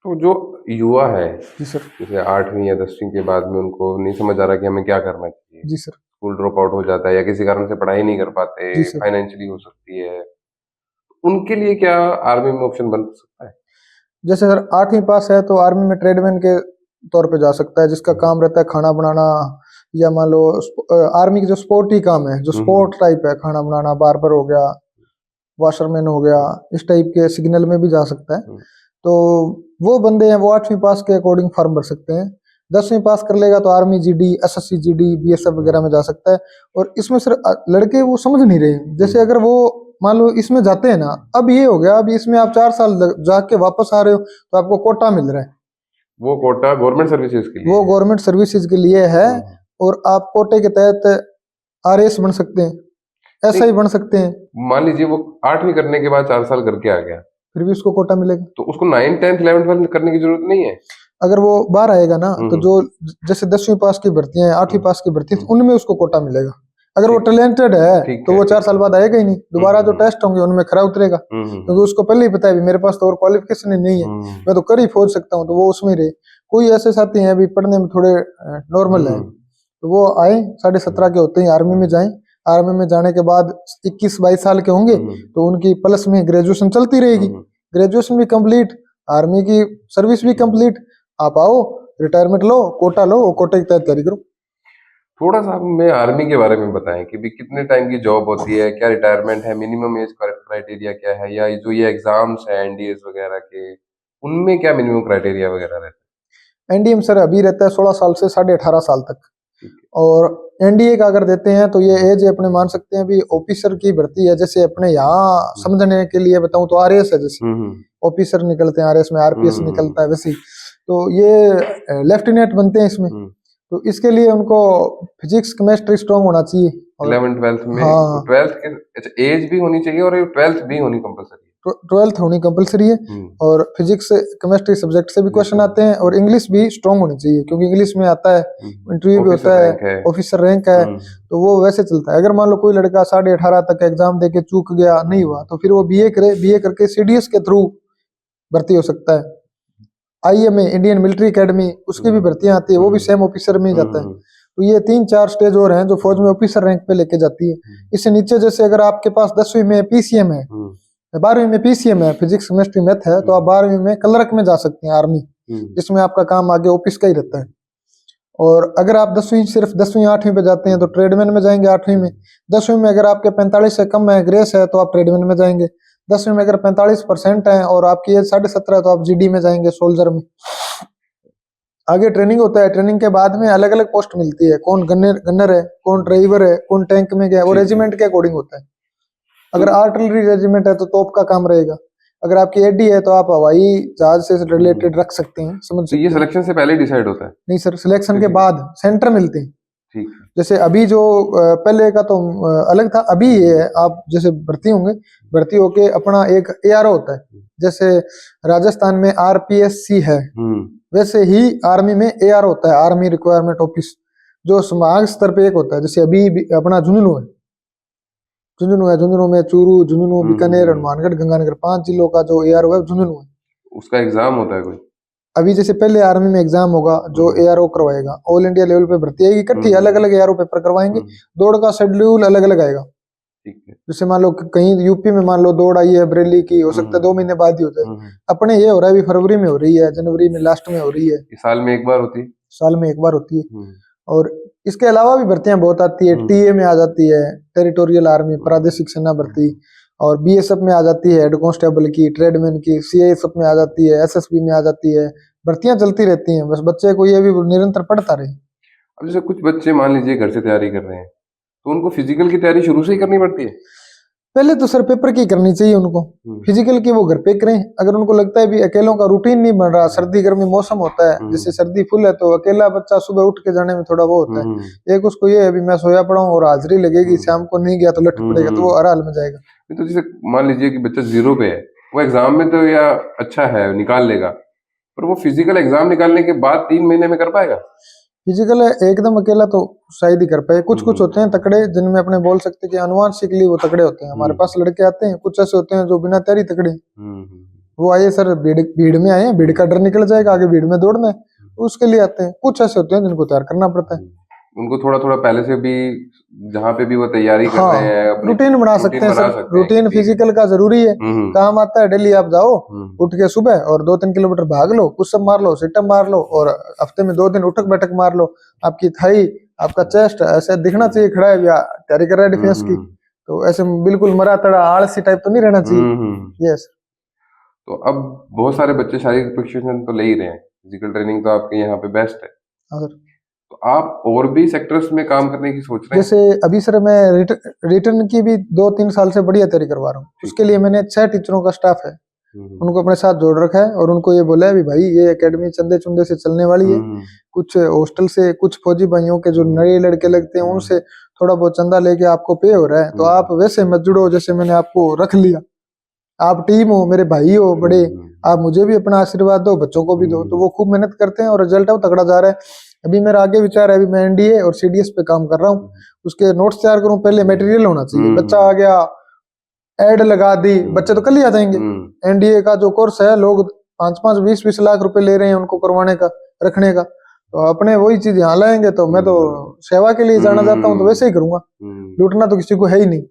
तो जो युवा है जी सर, जैसे 8वीं या 10वीं के बाद में उनको नहीं समझ आ रहा कि हमें क्या करना चाहिए, जी सर, स्कूल ड्रॉप आउट हो जाता है या किसी कारण से पढ़ाई नहीं कर पाते, फाइनेंशियली हो सकती है, उनके लिए क्या आर्मी में ऑप्शन बन सकता है? जैसे सर 8वीं पास है तो आर्मी में ट्रेडमैन के तौर पे जा सकता है, जिसका काम रहता है खाना बनाना, या मान लो आर्मी के जो स्पोर्टी काम है, जो स्पोर्ट टाइप है, खाना बनाना, बार्बर हो गया, वाशरमैन हो गया, इस टाइप के सिग्नल में भी जा सकता है। तो वो बंदे हैं वो 8वीं पास के अकॉर्डिंग फॉर्म भर सकते हैं। 10वीं पास कर लेगा तो army GD, SSC GD, BSF वगैरह में जा सकता है। और इसमें सिर्फ लड़के वो समझ नहीं रहे, जैसे अगर वो मान लो इसमें जाते हैं ना, अब ये हो गया, अब इसमें आप 4 साल जाके वापस आ रहे हो तो आपको कोटा मिल रहा है। वो कोटा गवर्नमेंट सर्विसेज के लिए, वो गवर्नमेंट सर्विसेज के लिए है। और आप कोटे के तहत आरएएस बन सकते हैं, एसआई बन सकते हैं। मान लीजिए वो 8वीं करने के बाद 4 साल करके आ गया, फिर भी उसको कोटा मिलेगा। तो उसको 9, 10, 11, 12 करने की जरूरत नहीं है। अगर वो बाहर आएगा ना, तो जो जैसे 10वीं पास की भर्तियां हैं, 8वीं पास की भर्ती, उनमें उसको कोटा मिलेगा। अगर वो टैलेंटेड है तो वो 4 साल बाद आएगा ही नहीं, दोबारा जो टेस्ट होंगे उनमें खरा उतरेगा, क्योंकि उसको पहले ही पता है मेरे पास तो और क्वालिफिकेशन ही नहीं है, मैं तो कर ही फौज सकता हूँ, तो वो उसमें रहे। कोई ऐसे साथी हैं अभी पढ़ने में थोड़े नॉर्मल है, तो वो आए 17.5 के होते ही आर्मी में जाएं। आर्मी में जाने के बाद 21-22 साल के होंगे तो उनकी प्लस में ग्रेजुएशन चलती रहेगी, ग्रेजुएशन भी कंप्लीट, आर्मी की सर्विस भी कंप्लीट, आप आओ रिटायरमेंट लो, कोटा लो और कोटे की तैयारी करो। थोड़ा सा हमें आर्मी के बारे में बताएं कि भी कितने टाइम की जॉब होती है, क्या रिटायरमेंट है, मिनिमम एज क्राइटेरिया क्या है, या जो ये एग्जाम्स है एनडीएस वगैरह के, उनमें क्या मिनिमम क्राइटेरिया वगैरह रहता है? एनडीए सर अभी रहता है 16 साल से 18.5 साल तक, और एनडीए का अगर देते हैं तो ये एज अपने मान सकते हैं अभी ऑफिसर की भर्ती है, जैसे अपने यहाँ समझने के लिए बताऊं तो आरएएस है, जैसे ऑफिसर निकलते हैं आरएएस में, आरपीएस निकलता है वैसे, तो ये लेफ्टिनेंट बनते हैं इसमें। तो इसके लिए उनको फिजिक्स केमिस्ट्री स्ट्रांग होना चाहिए 11th 12th में। हाँ, 12th के अच्छा एज भी होनी चाहिए और 12th भी होनी कंपलसरी है। 12th होनी कंपलसरी है, और फिजिक्स केमिस्ट्री सब्जेक्ट से भी क्वेश्चन आते हैं, और इंग्लिश भी स्ट्रांग होनी चाहिए, क्योंकि इंग्लिश में आता है, इंटरव्यू भी होता है, ऑफिसर रैंक है, तो वो वैसे चलता है। अगर मान लो कोई लड़का 18.5 तक एग्जाम देके चूक गया, नहीं हुआ, तो फिर वो बीए करे, बीए करके सीडीएस के थ्रू भर्ती हो सकता है। आईएमए इंडियन मिलिट्री एकेडमी, उसकी भी भर्तियां आती है, वो भी सेम ऑफिसर में ही जाता है। तो ये 3-4 स्टेज और हैं जो फौज में ऑफिसर रैंक पे लेके जाती है। इससे नीचे जैसे अगर आपके पास 10वीं में पीसीएम है, 12वीं में पीसीएम है, फिजिक्स केमिस्ट्री मैथ है, तो आप 12वीं में क्लर्क में जा सकते हैं आर्मी, जिसमें आपका काम आगे ऑफिस का ही रहता है। और अगर आप 10वीं सिर्फ 10वीं 8वीं पे जाते हैं तो ट्रेडमैन में जाएंगे 8वीं में। 10वीं में अगर आपके 45 से कम है, ग्रेस है, तो आप ट्रेडमैन में जाएंगे। 10वीं में अगर 45% है और आपकी एज 17.5 है तो आप जीडी में जाएंगे, सोल्जर में। आगे ट्रेनिंग होता है, ट्रेनिंग के बाद में अलग अलग पोस्ट मिलती है, कौन गन्नर है, कौन ड्राइवर है, कौन टैंक में गया, वो रेजिमेंट के अकॉर्डिंग होता है। अगर आर्टिलरी रेजिमेंट है तो तोप का काम रहेगा, अगर आपकी एडी है तो आप हवाई जहाज से रिलेटेड रख सकते हैं, समझ सकते हैं। ये सिलेक्शन से पहले डिसाइड होता है? नहीं सर, सिलेक्शन के बाद सेंटर मिलते हैं। ठीक। जैसे अभी जो पहले का तो अलग था, अभी ये है, आप जैसे भर्ती होंगे, भर्ती होके अपना एक एआरओ होता है, जैसे राजस्थान में आरपीएससी है, वैसे ही आर्मी में एआर होता है, आर्मी रिक्वायरमेंट ऑफिस, जो संभाग स्तर पे एक होता है। जैसे अभी अपना झुंझुनू है, झुंझुनू में चूरू, झुंझुनू, बीकानेर, हनुमानगढ़, गंगानगर, 5 जिलों का जो एआरओ है झुंझुनू है। उसका एग्जाम होता है कोई? अभी जैसे पहले आर्मी में एग्जाम होगा जो एआरओ करवाएगा, ऑल इंडिया लेवल पे भर्ती आएगी इकट्ठी, अलग अलग एआरओ पेपर करवाएंगे, दौड़ का शेड्यूल अलग अलग आएगा। जैसे मान लो कहीं यूपी में मान लो दौड़ आई है बरेली की, हो सकता है 2 महीने बाद ही हो जाए। अपने ये हो रहा है अभी फरवरी में हो रही है, जनवरी में लास्ट में हो रही है। साल में एक बार होती है? साल में एक बार होती है। और इसके अलावा भी भर्तियां बहुत आती है, टीए में आ जाती है, टेरिटोरियल आर्मी, प्रादेशिक सेना भर्ती, और बीएसएफ में आ जाती है, हेड कांस्टेबल की, ट्रेडमैन की, सीआईएसएफ में आ जाती है, एसएसबी में आ जाती है। भर्तियां चलती रहती हैं, बस बच्चे को ये भी निरंतर पढ़ता रहे। अब जैसे कुछ बच्चे मान लीजिए घर से तैयारी कर रहे हैं, तो उनको फिजिकल की तैयारी शुरू से ही करनी पड़ती है? पहले तो सर पेपर की करनी चाहिए उनको, फिजिकल की वो घर पे करें। अगर उनको लगता है भी अकेलों का रूटीन नहीं बन रहा, सर्दी गर्मी मौसम होता है, जैसे सर्दी फुल है तो अकेला बच्चा सुबह उठ के जाने में थोड़ा वो होता है। एक उसको ये है भी मैं सोया पड़ा हूँ और हाजिरी लगेगी, शाम को नहीं गया तो लट पड़ेगा, तो वो हर हाल में जाएगा। तो जैसे मान लीजिए कि बच्चा 0 पे है, वो एग्जाम में तो या अच्छा है निकाल लेगा, पर वो फिजिकल एग्जाम निकालने के बाद 3 महीने में कर पाएगा? फिजिकल एकदम अकेला तो शायद ही कर पाए। कुछ कुछ होते हैं तकड़े, जिनमें अपने बोल सकते कि अनुवांशिकली वो तकड़े होते हैं। हमारे पास लड़के आते हैं, कुछ ऐसे होते हैं जो बिना तैयारी तकड़े, वो आइए सर भीड़ में आए, भीड़ का डर निकल जाएगा, आगे भीड़ में दौड़ना है, तो उसके लिए आते हैं। कुछ ऐसे होते हैं जिनको तैयार करना पड़ता है। उनको थोड़ा थोड़ा पहले से भी जहाँ पे भी वो तैयारी कर रहे हैं हाँ अपनी रूटीन बना सकते हैं बना सर, सकते हैं रूटीन किसी फिजिकल का जरूरी है। हम्म काम आता है डेली, आप जाओ हम्म उठ के सुबह और 2-3 किलोमीटर भाग लो, पुशअप मार लो, सिटअप मार लो, और हफ्ते में 2 दिन उठक बैठक मार लो। आपकी थाई, आपका चेस्ट ऐसे दिखना चाहिए खड़ा है भैया, तैयारी कर रहा है डिफेंस की। हम्म तो ऐसे बिल्कुल मरा तड़ा आलसी टाइप तो नहीं रहना चाहिए। हम्म। यस। तो अब बहुत सारे बच्चे शारीरिक प्रशिक्षण तो ले ही रहे हैं, फिजिकल ट्रेनिंग तो आपके यहाँ पे बेस्ट है। तो आप और भी सेक्टर्स में काम करने की सोच रहे हैं? जैसे अभी सर मैं रिटर्न की भी 2-3 साल से बढ़िया तैयारी करवा रहा हूँ। ठीक उसके है। लिए मैंने 6 टीचरों का स्टाफ है, हम्म उनको अपने साथ जोड़ रखा है और उनको ये बोला है भी भाई ये एकेडमी चंदे चुंदे से चलने वाली है। हम्म कुछ हॉस्टल से, कुछ फौजी भाइयों के जो नए लड़के लगते हैं उनसे थोड़ा बहुत चंदा लेके आपको पे हो रहा है, तो आप वैसे मत जुड़ो जैसे मैंने आपको रख लिया। आप टीम हो, मेरे भाई हो बड़े, आप मुझे भी अपना आशीर्वाद दो, बच्चों को भी दो। तो वो खूब मेहनत करते हैं और रिजल्ट अब तगड़ा जा रहा है। अभी मेरा आगे विचार है, अभी मैं एनडीए और सीडीएस पे काम कर रहा हूँ, उसके नोट्स तैयार करूँ। पहले मटेरियल होना चाहिए, बच्चा आ गया एड लगा दी, बच्चे तो कल ही आ जाएंगे। एनडीए का जो कोर्स है लोग 5-5, 20-20 लाख रुपए ले रहे हैं उनको करवाने का, रखने का। तो अपने वही चीज यहाँ लाएंगे तो मैं तो सेवा के लिए जाना चाहता हूँ, तो वैसे ही करूंगा। लूटना तो किसी को है ही नहीं।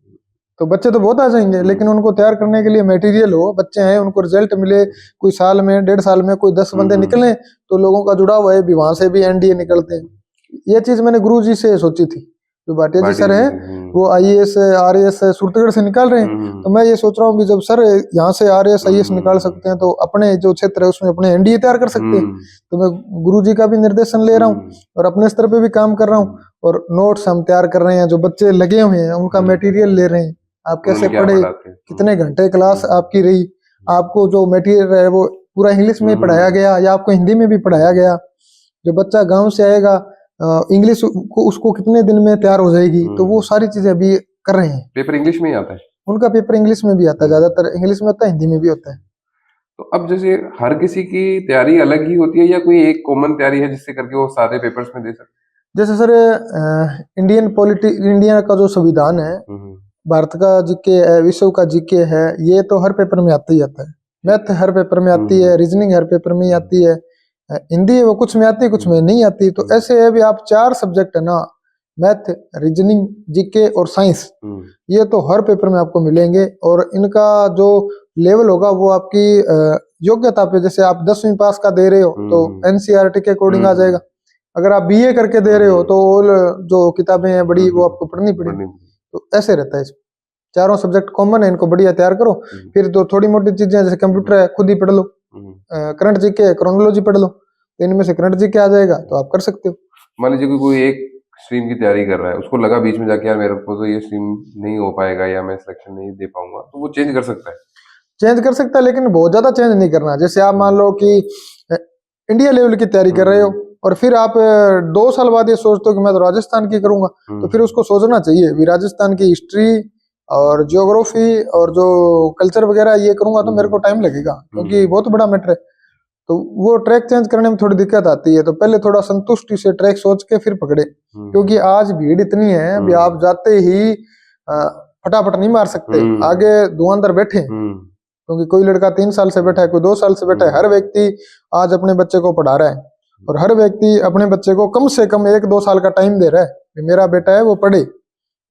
तो बच्चे तो बहुत आ जाएंगे, लेकिन उनको तैयार करने के लिए मटेरियल हो, बच्चे हैं उनको रिजल्ट मिले। कोई साल में 1.5 साल में कोई 10 बंदे निकले तो लोगों का जुड़ा हुआ है भी, वहां से भी एनडीए निकलते हैं। ये चीज मैंने गुरु जी से सोची थी, जो भाटिया जी सर है वो आईएएस आरएएस सूरतगढ़ से निकाल रहे हैं। तो मैं ये सोच रहा हूँ कि जब सर यहाँ से आरएएस आईएएस निकाल सकते हैं तो अपने जो क्षेत्र है उसमें अपने एनडीए तैयार कर सकते हैं। तो मैं गुरु जी का भी निर्देशन ले रहा हूँ और अपने स्तर पे भी काम कर रहा हूँ, और नोट्स हम तैयार कर रहे हैं। जो बच्चे लगे हुए हैं उनका मटेरियल ले रहे हैं, आप कैसे पढ़े, कितने घंटे क्लास आपकी रही, आपको जो मटेरियल है वो पूरा इंग्लिश में पढ़ाया गया या आपको हिंदी में भी पढ़ाया गया। जो बच्चा गांव से आएगा इंग्लिश को उसको कितने दिन में तैयार हो जाएगी, तो वो सारी चीजें अभी कर रहे हैं। पेपर इंग्लिश में ही आता है? उनका पेपर इंग्लिश में भी आता है, ज्यादातर इंग्लिश में आता है, हिंदी में भी होता है। तो अब जैसे हर किसी की तैयारी अलग ही होती है या कोई एक कॉमन तैयारी है जिससे करके वो सारे पेपर्स में दे सकते? जैसे सर इंडिया का जो संविधान है, भारत का जीके है, विश्व का जीके है, ये तो हर पेपर में आता ही आता है। मैथ हर पेपर में आती है, रीजनिंग हर पेपर में आती है, हिंदी वो कुछ में आती है कुछ में नहीं आती। तो ऐसे है भी आप 4 सब्जेक्ट है ना, मैथ, रीजनिंग, जीके और साइंस, ये तो हर पेपर में आपको मिलेंगे। और इनका जो लेवल होगा वो आपकी योग्यता पे, जैसे आप 10वीं पास का दे रहे हो तो एनसीईआरटी के अकॉर्डिंग आ जाएगा। अगर आप बीए करके दे रहे हो तो जो किताबें हैं बड़ी वो आपको पढ़नी पड़ेगी। तो ऐसे रहता है इसमें, 4 सब्जेक्ट कॉमन है, इनको बढ़िया तैयार करो। फिर तो थोड़ी मोटी चीजें जैसे कंप्यूटर है खुद ही पढ़ लो, करंट जीके क्रोनोलॉजी पढ़ लो, तो इनमें से करंट जीके आ जाएगा तो आप कर सकते हो। मान लीजिए कि कोई एक स्ट्रीम की तैयारी कर रहा है, उसको लगा बीच में जाके यार मेरे को तो ये स्ट्रीम नहीं हो पाएगा या मैं सिलेक्शन नहीं दे पाऊंगा, तो वो चेंज कर सकता है? चेंज कर सकता है, लेकिन बहुत ज्यादा चेंज नहीं करना। जैसे आप मान लो कि इंडिया लेवल की तैयारी कर रहे हो और फिर आप 2 साल बाद ये सोचते हो कि मैं तो राजस्थान की करूंगा, तो फिर उसको सोचना चाहिए भी राजस्थान की हिस्ट्री और जियोग्राफी और जो कल्चर वगैरह ये करूंगा तो मेरे को टाइम लगेगा, क्योंकि बहुत बड़ा मैटर है। तो वो ट्रैक चेंज करने में थोड़ी दिक्कत आती है। तो पहले थोड़ा संतुष्टि से ट्रैक सोच के फिर पकड़े, क्योंकि आज भीड़ इतनी है भी आप जाते ही फटाफट नहीं मार सकते, आगे धुआंधर बैठे। क्योंकि कोई लड़का 3 साल से बैठा है, कोई 2 साल से बैठा है, हर व्यक्ति आज अपने बच्चे को पढ़ा रहा है और हर व्यक्ति अपने बच्चे को कम से कम 1-2 साल का टाइम दे रहा है, मेरा बेटा है वो पढ़े।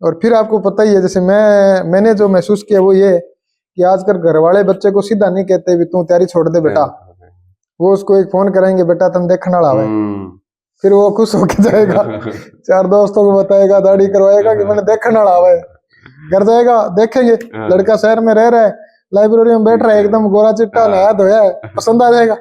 और फिर आपको पता ही है, जैसे मैंने जो महसूस किया वो ये कि आजकल घर वाले बच्चे को सीधा नहीं कहते भी तू तैयारी छोड़ दे बेटा, वो उसको एक फोन करेंगे बेटा तुम देखने वाला है, फिर वो खुश होके जाएगा 4 दोस्तों को बताएगा, दाढ़ी करवाएगा कि मैंने देखने वाला है। घर जाएगा देखेंगे लड़का शहर में रह रहा है, लाइब्रेरी में बैठ रहा है, एकदम गोरा चिट्टा नया धोया है, पसंद आ जाएगा।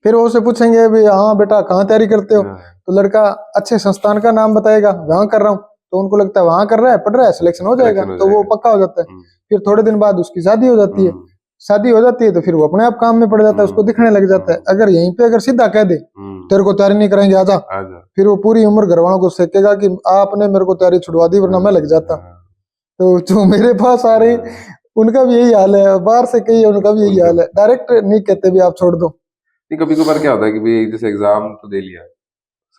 फिर वो उसे पूछेंगे भी हाँ बेटा कहाँ तैयारी करते हो, तो लड़का अच्छे संस्थान का नाम बताएगा, वहां कर रहा हूँ। तो उनको लगता है वहां कर रहा है, पढ़ रहा है, सिलेक्शन हो जाएगा, तो वो पक्का हो जाता है। फिर थोड़े दिन बाद उसकी शादी हो जाती है, शादी हो जाती है तो फिर वो अपने आप काम में पड़ जाता है, उसको दिखने लग जाता है। अगर यहीं पे अगर सीधा कह दे तेरे को तैयारी नहीं करेंगे आजा, फिर वो पूरी उम्र घर वालों को सेकेगा कि आपने मेरे को तैयारी छुड़वा दी वरना मैं लग जाता। तो जो मेरे पास आ रहे उनका भी यही हाल है, बाहर से कही उनका भी यही हाल है, डायरेक्ट नहीं कहते भी आप छोड़ दो। कभी कभार क्या होता है कि भाई जैसे एग्जाम तो दे लिया,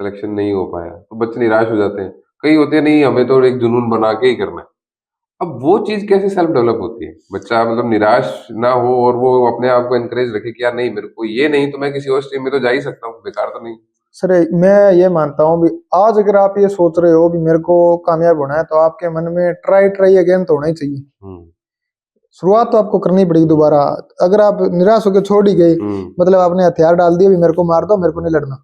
सिलेक्शन नहीं हो पाया, तो बच्चे निराश हो जाते हैं। कई होते हैं नहीं हमें तो एक जुनून बना के ही करना है। अब वो चीज कैसे सेल्फ डेवलप होती है, बच्चा मतलब निराश ना हो और वो अपने आप को एनकरेज रखे कि यार नहीं मेरे को ये नहीं तो मैं किसी और स्ट्रीम में तो जा ही सकता हूँ, बेकार तो नहीं। सर मैं ये मानता हूँ भी आज अगर आप ये सोच रहे हो भी मेरे को कामयाब होना है तो आपके मन में ट्राई अगेन तो होना ही चाहिए। शुरुआत तो आपको करनी पड़ेगी दोबारा। अगर आप निराश होकर छोड़ ही गए मतलब आपने हथियार डाल दिए भी मेरे को मार दो मेरे को नहीं लड़ना।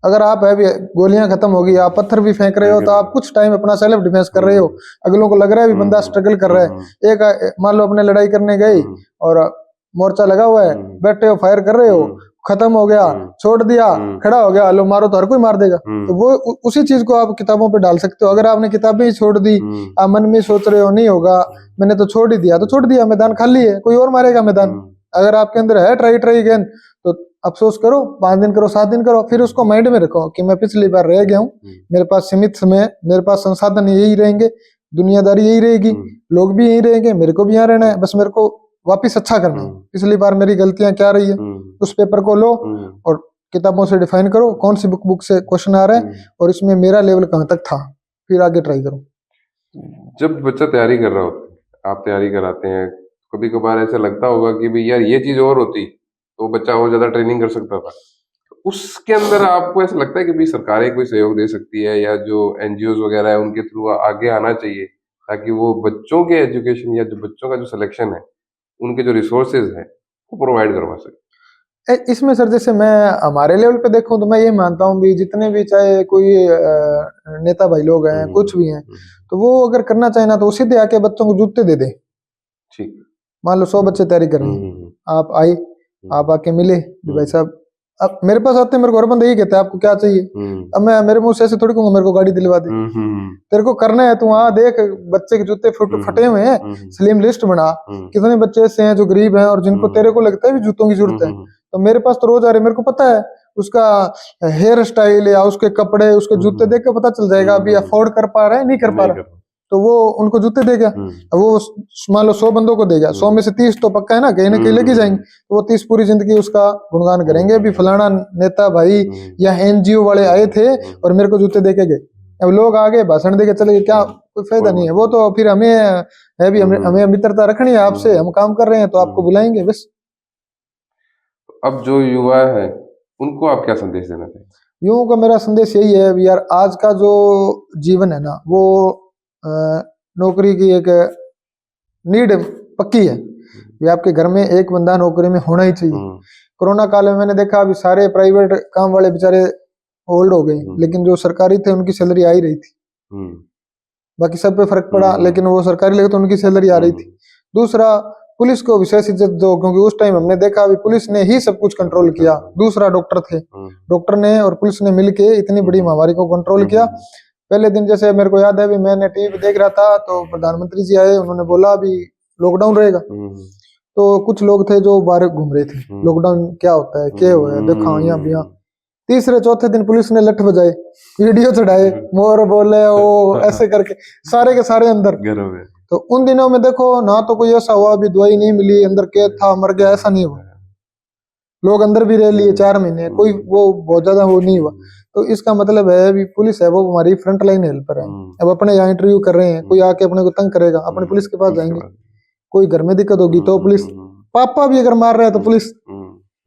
अगर आप है भी गोलियां खत्म होगी आप पत्थर भी फेंक रहे हो तो आप कुछ टाइम अपना सेल्फ डिफेंस कर रहे हो। अगलों को लग रहा है भी बंदा स्ट्रगल कर रहा है। एक मान लो अपने लड़ाई करने गए और मोर्चा लगा हुआ है बैठे हो फायर कर रहे हो खत्म हो गया छोड़ दिया खड़ा हो गया लो मारो तो हर कोई मार देगा। तो वो उसी चीज को आप किताबों पे डाल सकते हो। अगर आपने किताबें ही छोड़ दी आप मन में सोच रहे हो नहीं होगा मैंने तो छोड़ ही दिया तो छोड़ दिया मैदान खाली है कोई और मारेगा मैदान। अगर आपके अंदर है ट्राई अगेन तो अफसोस करो 5 दिन करो 7 दिन करो फिर उसको माइंड में रखो कि मैं पिछली बार रह गया हूँ मेरे पास सीमित समय मेरे पास संसाधन यही रहेंगे दुनियादारी यही रहेगी लोग भी यही रहेंगे मेरे को भी यहाँ रहना है बस मेरे को वापिस अच्छा करना है। पिछली बार मेरी गलतियां क्या रही है उस पेपर को लो और किताबों से डिफाइन करो कौन सी बुक से क्वेश्चन आ रहा है और इसमें मेरा लेवल कहाँ तक था फिर आगे ट्राई करो। जब बच्चा तैयारी कर रहा होता है आप तैयारी कराते हैं कभी कभार ऐसा लगता होगा कि भाई यार ये चीज और होती तो बच्चा और ज्यादा ट्रेनिंग कर सकता था। उसके अंदर आपको ऐसा लगता है कि भाई सरकारें कोई सहयोग दे सकती है या जो एनजीओ वगैरह है उनके थ्रू आगे आना चाहिए ताकि वो बच्चों के एजुकेशन या जो बच्चों का जो सिलेक्शन है उनके जो रिसोर्सेज है वो प्रोवाइड करवा सके। इसमें सर जैसे मैं हमारे लेवल पे देखूं तो मैं ये मानता हूँ भी जितने भी चाहे कोई नेता भाई लोग हैं कुछ भी हैं तो वो अगर करना चाहे ना तो वो सीधे आके बच्चों को जूते दे दे। ठीक मान लो 100 बच्चे तैयारी कर रहे हैं आप आए आप आके मिले भाई साहब अब मेरे पास आते हैं मेरे को हर बंदा यही कहता है आपको क्या चाहिए। अब मैं मेरे मुंह से ऐसे थोड़ी कहूंगा मेरे को गाड़ी दिलवा दे तेरे को करना है तू वहां देख बच्चे के जूते फटे हुए हैं स्लिम लिस्ट बना कितने बच्चे ऐसे हैं जो गरीब हैं और जिनको तेरे को लगता है भी जूतों की जरूरत है तो मेरे पास तो रोज आ रहे मेरे को पता है उसका हेयर स्टाइल या उसके कपड़े उसके जूते देख के पता चल जाएगा अभी अफोर्ड कर पा रहा है नहीं कर पा रहा तो वो उनको जूते देगा। वो मान लो 100 बंदों को देगा 100 में से 30 तो पक्का है ना कहीं लेके जाएंगे तो वो 30 पूरी जिंदगी उसका गुणगान करेंगे अभी फलाना नेता भाई या एनजीओ वाले आए थे और मेरे को जूते देके गए। अब लोग आगे भाषण देके चले गए क्या कोई फायदा नहीं है। वो तो फिर हमें है भी हमें मित्रता रखनी है आपसे हम काम कर रहे हैं तो आपको बुलाएंगे बस। अब जो युवा है उनको आप क्या संदेश देना चाहिए। युवाओं का मेरा संदेश यही है यार आज का जो जीवन है ना वो नौकरी की एक नीड पक्की है भी आपके घर में एक बंदा नौकरी में होना ही चाहिए। कोरोना काल में मैंने देखा अभी सारे प्राइवेट काम वाले बेचारे होल्ड हो गए लेकिन जो सरकारी थे उनकी सैलरी आ ही रही थी। बाकी सब पे फर्क पड़ा लेकिन वो सरकारी लगे तो उनकी सैलरी आ रही थी। दूसरा पुलिस को विशेष इज्जत दो क्योंकि उस टाइम हमने देखा अभी पुलिस ने ही सब कुछ कंट्रोल किया। दूसरा डॉक्टर थे डॉक्टर ने और पुलिस ने मिलके इतनी बड़ी महामारी को कंट्रोल किया। पहले दिन जैसे मेरे को याद है भी मैंने टीवी देख रहा था तो प्रधानमंत्री जी आए उन्होंने बोला अभी लॉकडाउन रहेगा तो कुछ लोग थे जो बाहर घूम रहे थे लॉकडाउन क्या होता है क्या हुआ है देखा यहाँ भी यहाँ। तीसरे चौथे दिन पुलिस ने लठ बजाए वीडियो चढ़ाए मोर बोले वो ऐसे करके सारे के सारे अंदर। तो उन दिनों में देखो ना तो कोई ऐसा हुआ भी दवाई नहीं मिली अंदर कैद था मर गया ऐसा नहीं हुआ। लोग अंदर भी रह लिए 4 महीने कोई वो बहुत ज्यादा वो नहीं हुआ। तो इसका मतलब है अभी पुलिस है वो हमारी फ्रंट लाइन हेल्पर है। अब अपने यहाँ इंटरव्यू कर रहे हैं कोई आके अपने को तंग करेगा अपने पुलिस के पास जाएंगे। कोई घर में दिक्कत होगी तो पुलिस पापा भी अगर मार रहे हैं तो पुलिस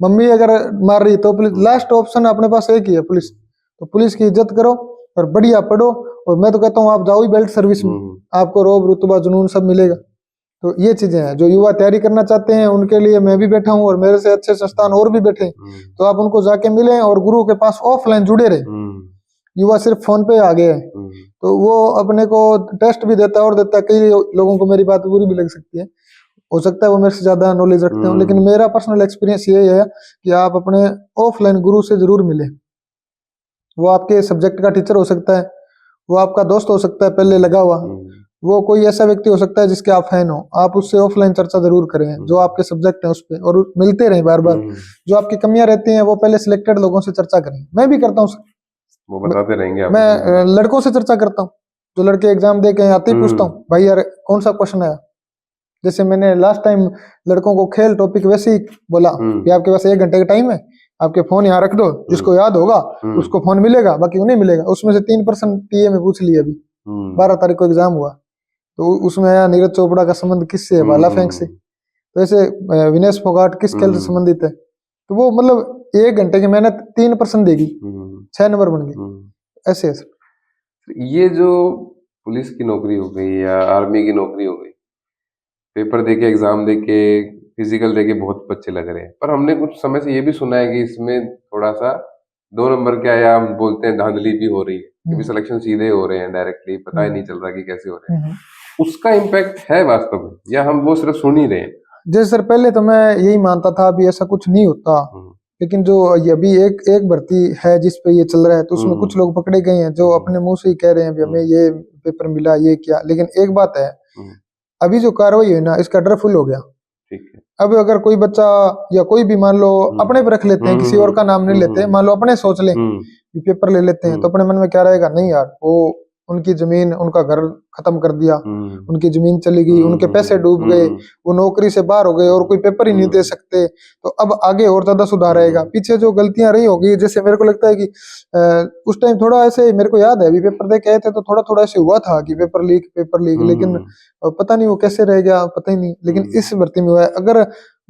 मम्मी अगर मार रही है तो पुलिस लास्ट ऑप्शन अपने पास एक ही है पुलिस। तो पुलिस की इज्जत करो और बढ़िया पढ़ो और मैं तो कहता हूँ आप जाओ ही बेल्ट सर्विस में आपको रोब रुतबा जुनून सब मिलेगा। तो ये चीजें हैं जो युवा तैयारी करना चाहते हैं उनके लिए मैं भी बैठा हूँ और मेरे से अच्छे संस्थान और भी बैठे तो आप उनको जाके मिलें और गुरु के पास ऑफलाइन जुड़े रहे। युवा सिर्फ फोन पे आ गए हैं तो वो अपने को टेस्ट भी देता है और देता है। कई लोगों को मेरी बात बुरी भी लग सकती है हो सकता है वो मेरे से ज्यादा नॉलेज रखते हो लेकिन मेरा पर्सनल एक्सपीरियंस ये है कि आप अपने ऑफलाइन गुरु से जरूर मिले। वो आपके सब्जेक्ट का टीचर हो सकता है वो आपका दोस्त हो सकता है पहले लगा हुआ वो कोई ऐसा व्यक्ति हो सकता है जिसके आप फैन हो आप उससे ऑफलाइन चर्चा जरूर करें जो आपके सब्जेक्ट है उस पर और मिलते रहें बार बार। जो आपकी कमियां रहती हैं वो पहले सिलेक्टेड लोगों से चर्चा करें। मैं भी करता हूँ वो बताते रहेंगे मैं लड़कों से चर्चा करता हूँ जो लड़के एग्जाम दे के आते ही पूछता हूँ भाई यार कौन सा क्वेश्चन आया। जैसे मैंने लास्ट टाइम लड़कों को खेल टॉपिक वैसे ही बोला कि आपके पास 1 घंटे का टाइम है आपके फोन यहाँ रख दो जिसको याद होगा उसको फोन मिलेगा बाकी उन्हें मिलेगा। उसमें से 3% टीए में पूछ लिया अभी 12 तारीख को एग्जाम हुआ तो उसमें आया नीरज चोपड़ा का संबंध किससे है भाला फेंक से। तो ऐसे विनेश फोगाट किस खेल से संबंधित है तो वो मतलब 1 घंटे की मेहनत 3% देगी, 6 नंबर बन गए, ऐसे ऐसे। ये जो पुलिस की नौकरी हो गई या आर्मी की नौकरी हो गई, पेपर देके एग्जाम देके फिजिकल देके बहुत बच्चे लग रहे हैं, पर हमने कुछ समय से ये भी सुना है कि इसमें थोड़ा सा 2 नंबर क्या, या हम बोलते हैं धांधली भी हो रही है, क्योंकि सिलेक्शन सीधे हो रहे हैं डायरेक्टली, पता ही नहीं चल रहा कि कैसे हो रहे हैं। उसका इम्पैक्ट है वास्तव में, या हम वो सिर्फ सुन ही रहे हैं? जैसे सर पहले तो मैं यही मानता था अभी ऐसा कुछ नहीं होता, लेकिन जो ये अभी एक भर्ती है जिस पे ये चल रहा है, तो उसमें कुछ लोग पकड़े गए हैं जो अपने मुंह से ही कह रहे हैं भी हमें ये पेपर मिला, ये क्या। लेकिन एक बात है, अभी जो कार्रवाई हुई ना, इसका डर फुल हो गया। ठीक है। अब अगर कोई बच्चा या कोई भी मान लो अपने पे रख लेते हैं, किसी और का नाम नहीं लेते, मान लो अपने सोच लें कि पेपर ले लेते हैं, तो अपने मन में क्या रहेगा, नहीं यार वो उनकी जमीन, उनका घर खत्म कर दिया, उनकी जमीन चली गई, उनके पैसे डूब गए, वो नौकरी से बाहर हो गए और कोई पेपर ही नहीं दे सकते, तो अब आगे और ज्यादा सुधार आएगा। पीछे जो गलतियां रही होगी, जैसे मेरे को लगता है कि उस टाइम थोड़ा ऐसे, मेरे को याद है अभी पेपर दे के आए थे तो थोड़ा थोड़ा ऐसे हुआ था कि पेपर लीक, लेकिन पता नहीं वो कैसे रह गया, पता ही नहीं। लेकिन इस भर्ती में हुआ है, अगर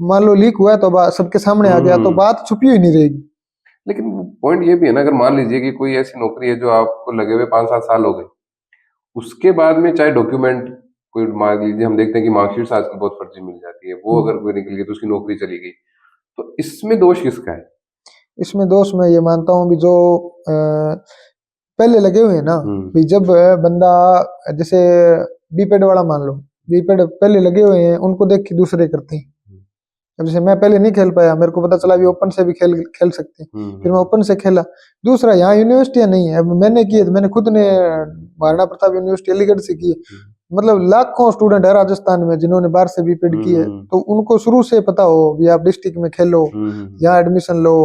मान लो लीक हुआ है तो सबके सामने आ गया, तो बात छुपी हुई नहीं रहेगी। लेकिन पॉइंट ये भी है ना, अगर मान लीजिए कि कोई ऐसी नौकरी है जो आपको लगे हुए 5-7 साल हो गए, उसके बाद में चाहे डॉक्यूमेंट कोई मान लीजिए, हम देखते हैं कि मार्कशीट आजकल बहुत फर्जी मिल जाती है, वो अगर कोई निकल गई तो उसकी नौकरी चली गई, तो इसमें दोष किसका है? इसमें दोष मैं ये मानता हूँ भी जो पहले लगे हुए हैं ना, भी जब बंदा जैसे बीपेड वाला मान लो, बीपेड पहले लगे हुए हैं, उनको देख के दूसरे करते हैं। अब जैसे मैं पहले नहीं खेल पाया, मेरे को पता चला भी ओपन से भी खेल सकते हैं, फिर मैं ओपन से खेला। दूसरा, यहाँ यूनिवर्सिटियां नहीं है, अब मैंने की है, मैंने खुद ने महाराणा प्रताप यूनिवर्सिटी अलीगढ़ से की है, मतलब लाखों स्टूडेंट है राजस्थान में जिन्होंने 12 से बीपेड की है, तो उनको शुरू से पता हो भी आप डिस्ट्रिक्ट में खेलो, यहाँ एडमिशन लो।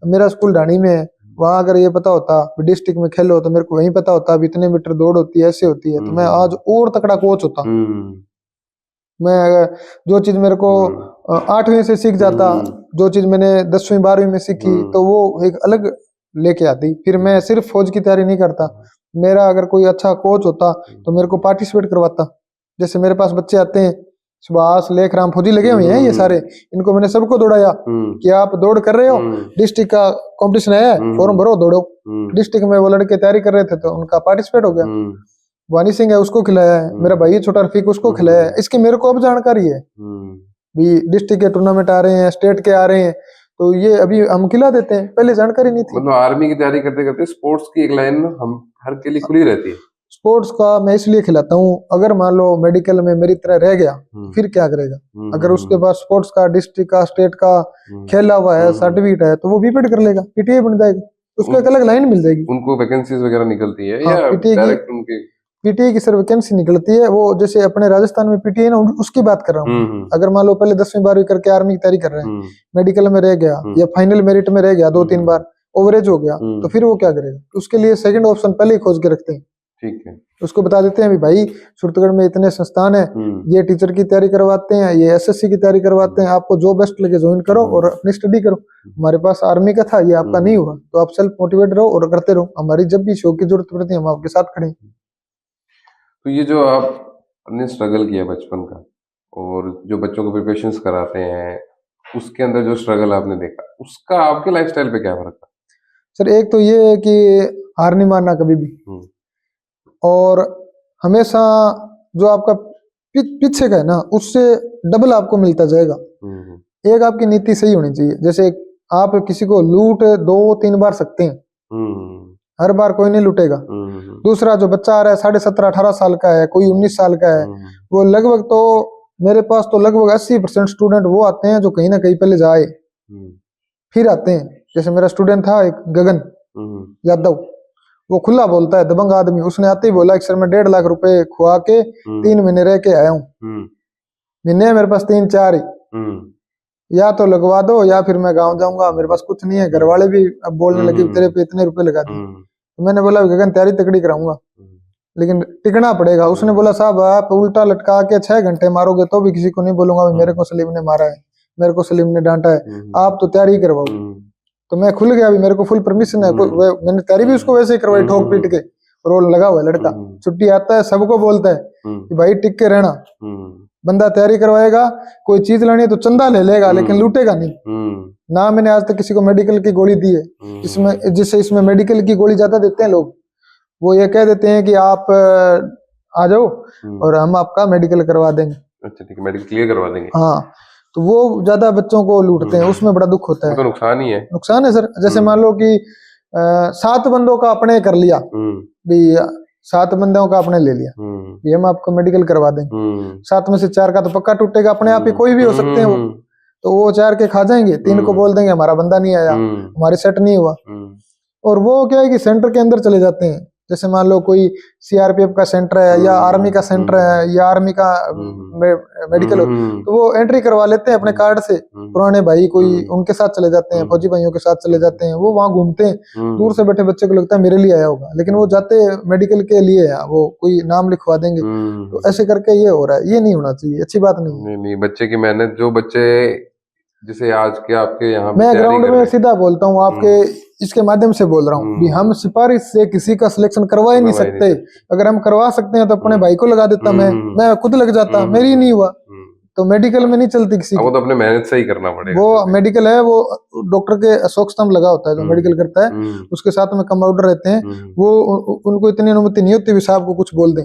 मेरा स्कूल ढाणी में है, वहां अगर ये पता होता डिस्ट्रिक्ट में खेलो, तो मेरे को वहीं पता होता अब इतने मीटर दौड़ होती है, ऐसे होती है, तो मैं आज और तकड़ा कोच होता। मैं जो चीज मेरे को 8वीं से सीख जाता, जो चीज मैंने 10वीं 12वीं में सीखी, तो वो एक अलग लेके आती। फिर मैं सिर्फ फौज की तैयारी नहीं करता, मेरा अगर कोई अच्छा कोच होता तो मेरे को पार्टिसिपेट करवाता। जैसे मेरे पास बच्चे आते हैं, सुभाष, लेखराम, फौजी लगे हुए हैं ये सारे, इनको मैंने सबको दौड़ाया कि आप दौड़ कर रहे हो, डिस्ट्रिक्ट का कंपटीशन है, फॉर्म भरो, दौड़ो। डिस्ट्रिक्ट में वो लड़के तैयारी कर रहे थे तो उनका पार्टिसिपेट हो गया। वानी सिंह है, उसको खिलाया है, मेरा भाई छोटा रफीक, उसको खिलाया है। इसकी मेरे को अब जानकारी है भी डिस्ट्रिक्ट के टूर्नामेंट आ रहे हैं, स्टेट के आ रहे हैं, तो ये अभी हम खिला देते हैं, पहले जानकारी नहीं थी। मतलब आर्मी की तैयारी करते करते स्पोर्ट्स की एक लाइन हम हर के लिए खुली रहती है। स्पोर्ट्स का मैं इसलिए खिलाता हूँ, अगर मान लो मेडिकल में मेरी तरह रह गया तो फिर क्या करेगा, अगर उसके पास स्पोर्ट्स का, डिस्ट्रिक्ट का, स्टेट का खेला हुआ है, सर्टिफिकेट है, तो वो बीपेड कर लेगा, पीटीए बन जाएगा, उसको एक अलग लाइन मिल जाएगी। उनको वैकेंसीज वगैरह निकलती है हाँ, या डायरेक्ट उनके पीटीए की सर वैकेंसी निकलती है। वो जैसे अपने राजस्थान में पीटीए ना, उसकी बात कर रहा हूँ। अगर मान लो पहले 10वीं 12वीं करके आर्मी की तैयारी कर रहे हैं, मेडिकल में रह गया या फाइनल मेरिट में रह गया 2-3 बार, ओवरेज हो गया, तो फिर वो क्या करेगा? उसके लिए सेकंड ऑप्शन पहले ही खोज के रखते हैं। ठीक है, उसको बता देते हैं भाई सूरतगढ़ में इतने संस्थान है, ये टीचर की तैयारी करवाते हैं, ये एसएससी की तैयारी करवाते हैं, आपको जो बेस्ट लगे ज्वाइन करो और अपनी स्टडी करो। हमारे पास आर्मी का था, ये आपका नहीं हुआ, तो आप सेल्फ मोटिवेट रहो और करते रहो, हमारी जब भी शो की जरूरत पड़ती है हम आपके साथ खड़े हैं। तो ये जो आपने स्ट्रगल किया बचपन का, और जो बच्चों को प्रिपरेशंस कराते हैं, उसके अंदर जो स्ट्रगल आपने देखा, उसका आपके लाइफस्टाइल पे क्या फर्क था? सर एक तो ये है कि हार नहीं मानना कभी भी, और हमेशा जो आपका पीछे का है ना, उससे डबल आपको मिलता जाएगा। एक आपकी नीति सही होनी चाहिए, जैसे आप किसी को लूट 2-3 बार सकते हैं, हर बार कोई नहीं लूटेगा। दूसरा, जो बच्चा आ रहा है 17.5-18 साल का है, कोई 19 साल का है, वो लगभग, तो मेरे पास तो लगभग 80% स्टूडेंट वो आते हैं जो कहीं ना कहीं पहले जाए फिर आते हैं। जैसे मेरा स्टूडेंट था एक गगन यादव, वो खुला बोलता है, दबंग आदमी, उसने आते ही बोला कि सर मैं 1.5 लाख रुपए खुआ के 3 महीने रह के आया हूँ, महीने मेरे पास 3-4 ही, या तो लगवा दो या फिर मैं गाँव जाऊंगा, मेरे पास कुछ नहीं है। घर वाले भी अब बोलने लगे तेरे पे इतने रुपए लगा दिए। तो मैंने बोला गगन तैयारी तकड़ी कराऊंगा, लेकिन टिकना पड़ेगा। उसने बोला साहब आप उल्टा लटका के 6 घंटे मारोगे तो भी किसी को नहीं बोलूंगा मेरे को सलीम ने मारा है, मेरे को सलीम ने डांटा है, आप तो तैयारी करवाओ। तो मैं खुल गया, अभी मेरे को फुल परमिशन है, मैंने तैयारी भी उसको वैसे ही करवाई, ठोक पीट के, रोल लगा हुआ है लड़का, छुट्टी आता है सबको बोलता है कि भाई टिक के रहना, बंदा तैयारी करवाएगा, कोई चीज लानी है तो चंदा ले लेगा लेकिन लूटेगा नहीं। ना मैंने आज तक किसी को मेडिकल की गोली दी है, इसमें जिससे इसमें मेडिकल की गोली ज्यादा देते हैं लोग। वो ये कह देते हैं कि आप आ जाओ और हम आपका मेडिकल करवा देंगे। अच्छा ठीक है, मेडिकल क्लियर करवा देंगे। हाँ, तो वो ज्यादा बच्चों को लूटते हैं, उसमें बड़ा दुख होता है। तो नुकसान ही है। नुकसान है सर। जैसे मान लो कि 7 बंदों का अपने कर लिया भी, 7 बंदों का अपने ले लिया भी, हम आपको मेडिकल करवा देंगे। 7 में से 4 का तो पक्का टूटेगा, अपने आप ही कोई भी हो सकते हैं वो। तो वो 4 के खा जाएंगे, 3 को बोल देंगे हमारा बंदा नहीं आया, हमारी सेट नहीं हुआ। और वो क्या है कि सेंटर के अंदर चले जाते हैं। जैसे मान लो कोई सीआरपीएफ का सेंटर है या आर्मी का सेंटर है या आर्मी का मेडिकल हो, तो वो एंट्री करवा लेते हैं अपने कार्ड से। पुराने भाई कोई उनके साथ चले जाते हैं, फौजी भाइयों के साथ चले जाते हैं, वो वहां घूमते हैं। दूर से बैठे बच्चे को लगता है मेरे लिए आया होगा, लेकिन वो जाते मेडिकल के लिए है, वो कोई नाम लिखवा देंगे। तो ऐसे करके ये हो रहा है, ये नहीं होना चाहिए, अच्छी बात नहीं। नहीं, बच्चे की मेहनत, जो बच्चे जैसे आज के आपके यहाँ मैं ग्राउंड में सीधा बोलता हूँ, आपके इसके माध्यम से बोल रहा हूँ भी हम सिफारिश से किसी का सिलेक्शन करवा ही नहीं सकते। अगर हम करवा सकते हैं तो अपने भाई को लगा देता, मैं खुद लग जाता, मेरी नहीं हुआ तो मेडिकल में नहीं चलती किसी की। वो तो अपने मेहनत से ही करना पड़ेगा। वो मेडिकल है, वो डॉक्टर के अशोक स्तंभ लगा होता है जो मेडिकल करता है, उसके साथ में कंपाउंडर रहते हैं, वो उनको इतनी अनुमति नहीं होती भी साहब को कुछ बोल दें।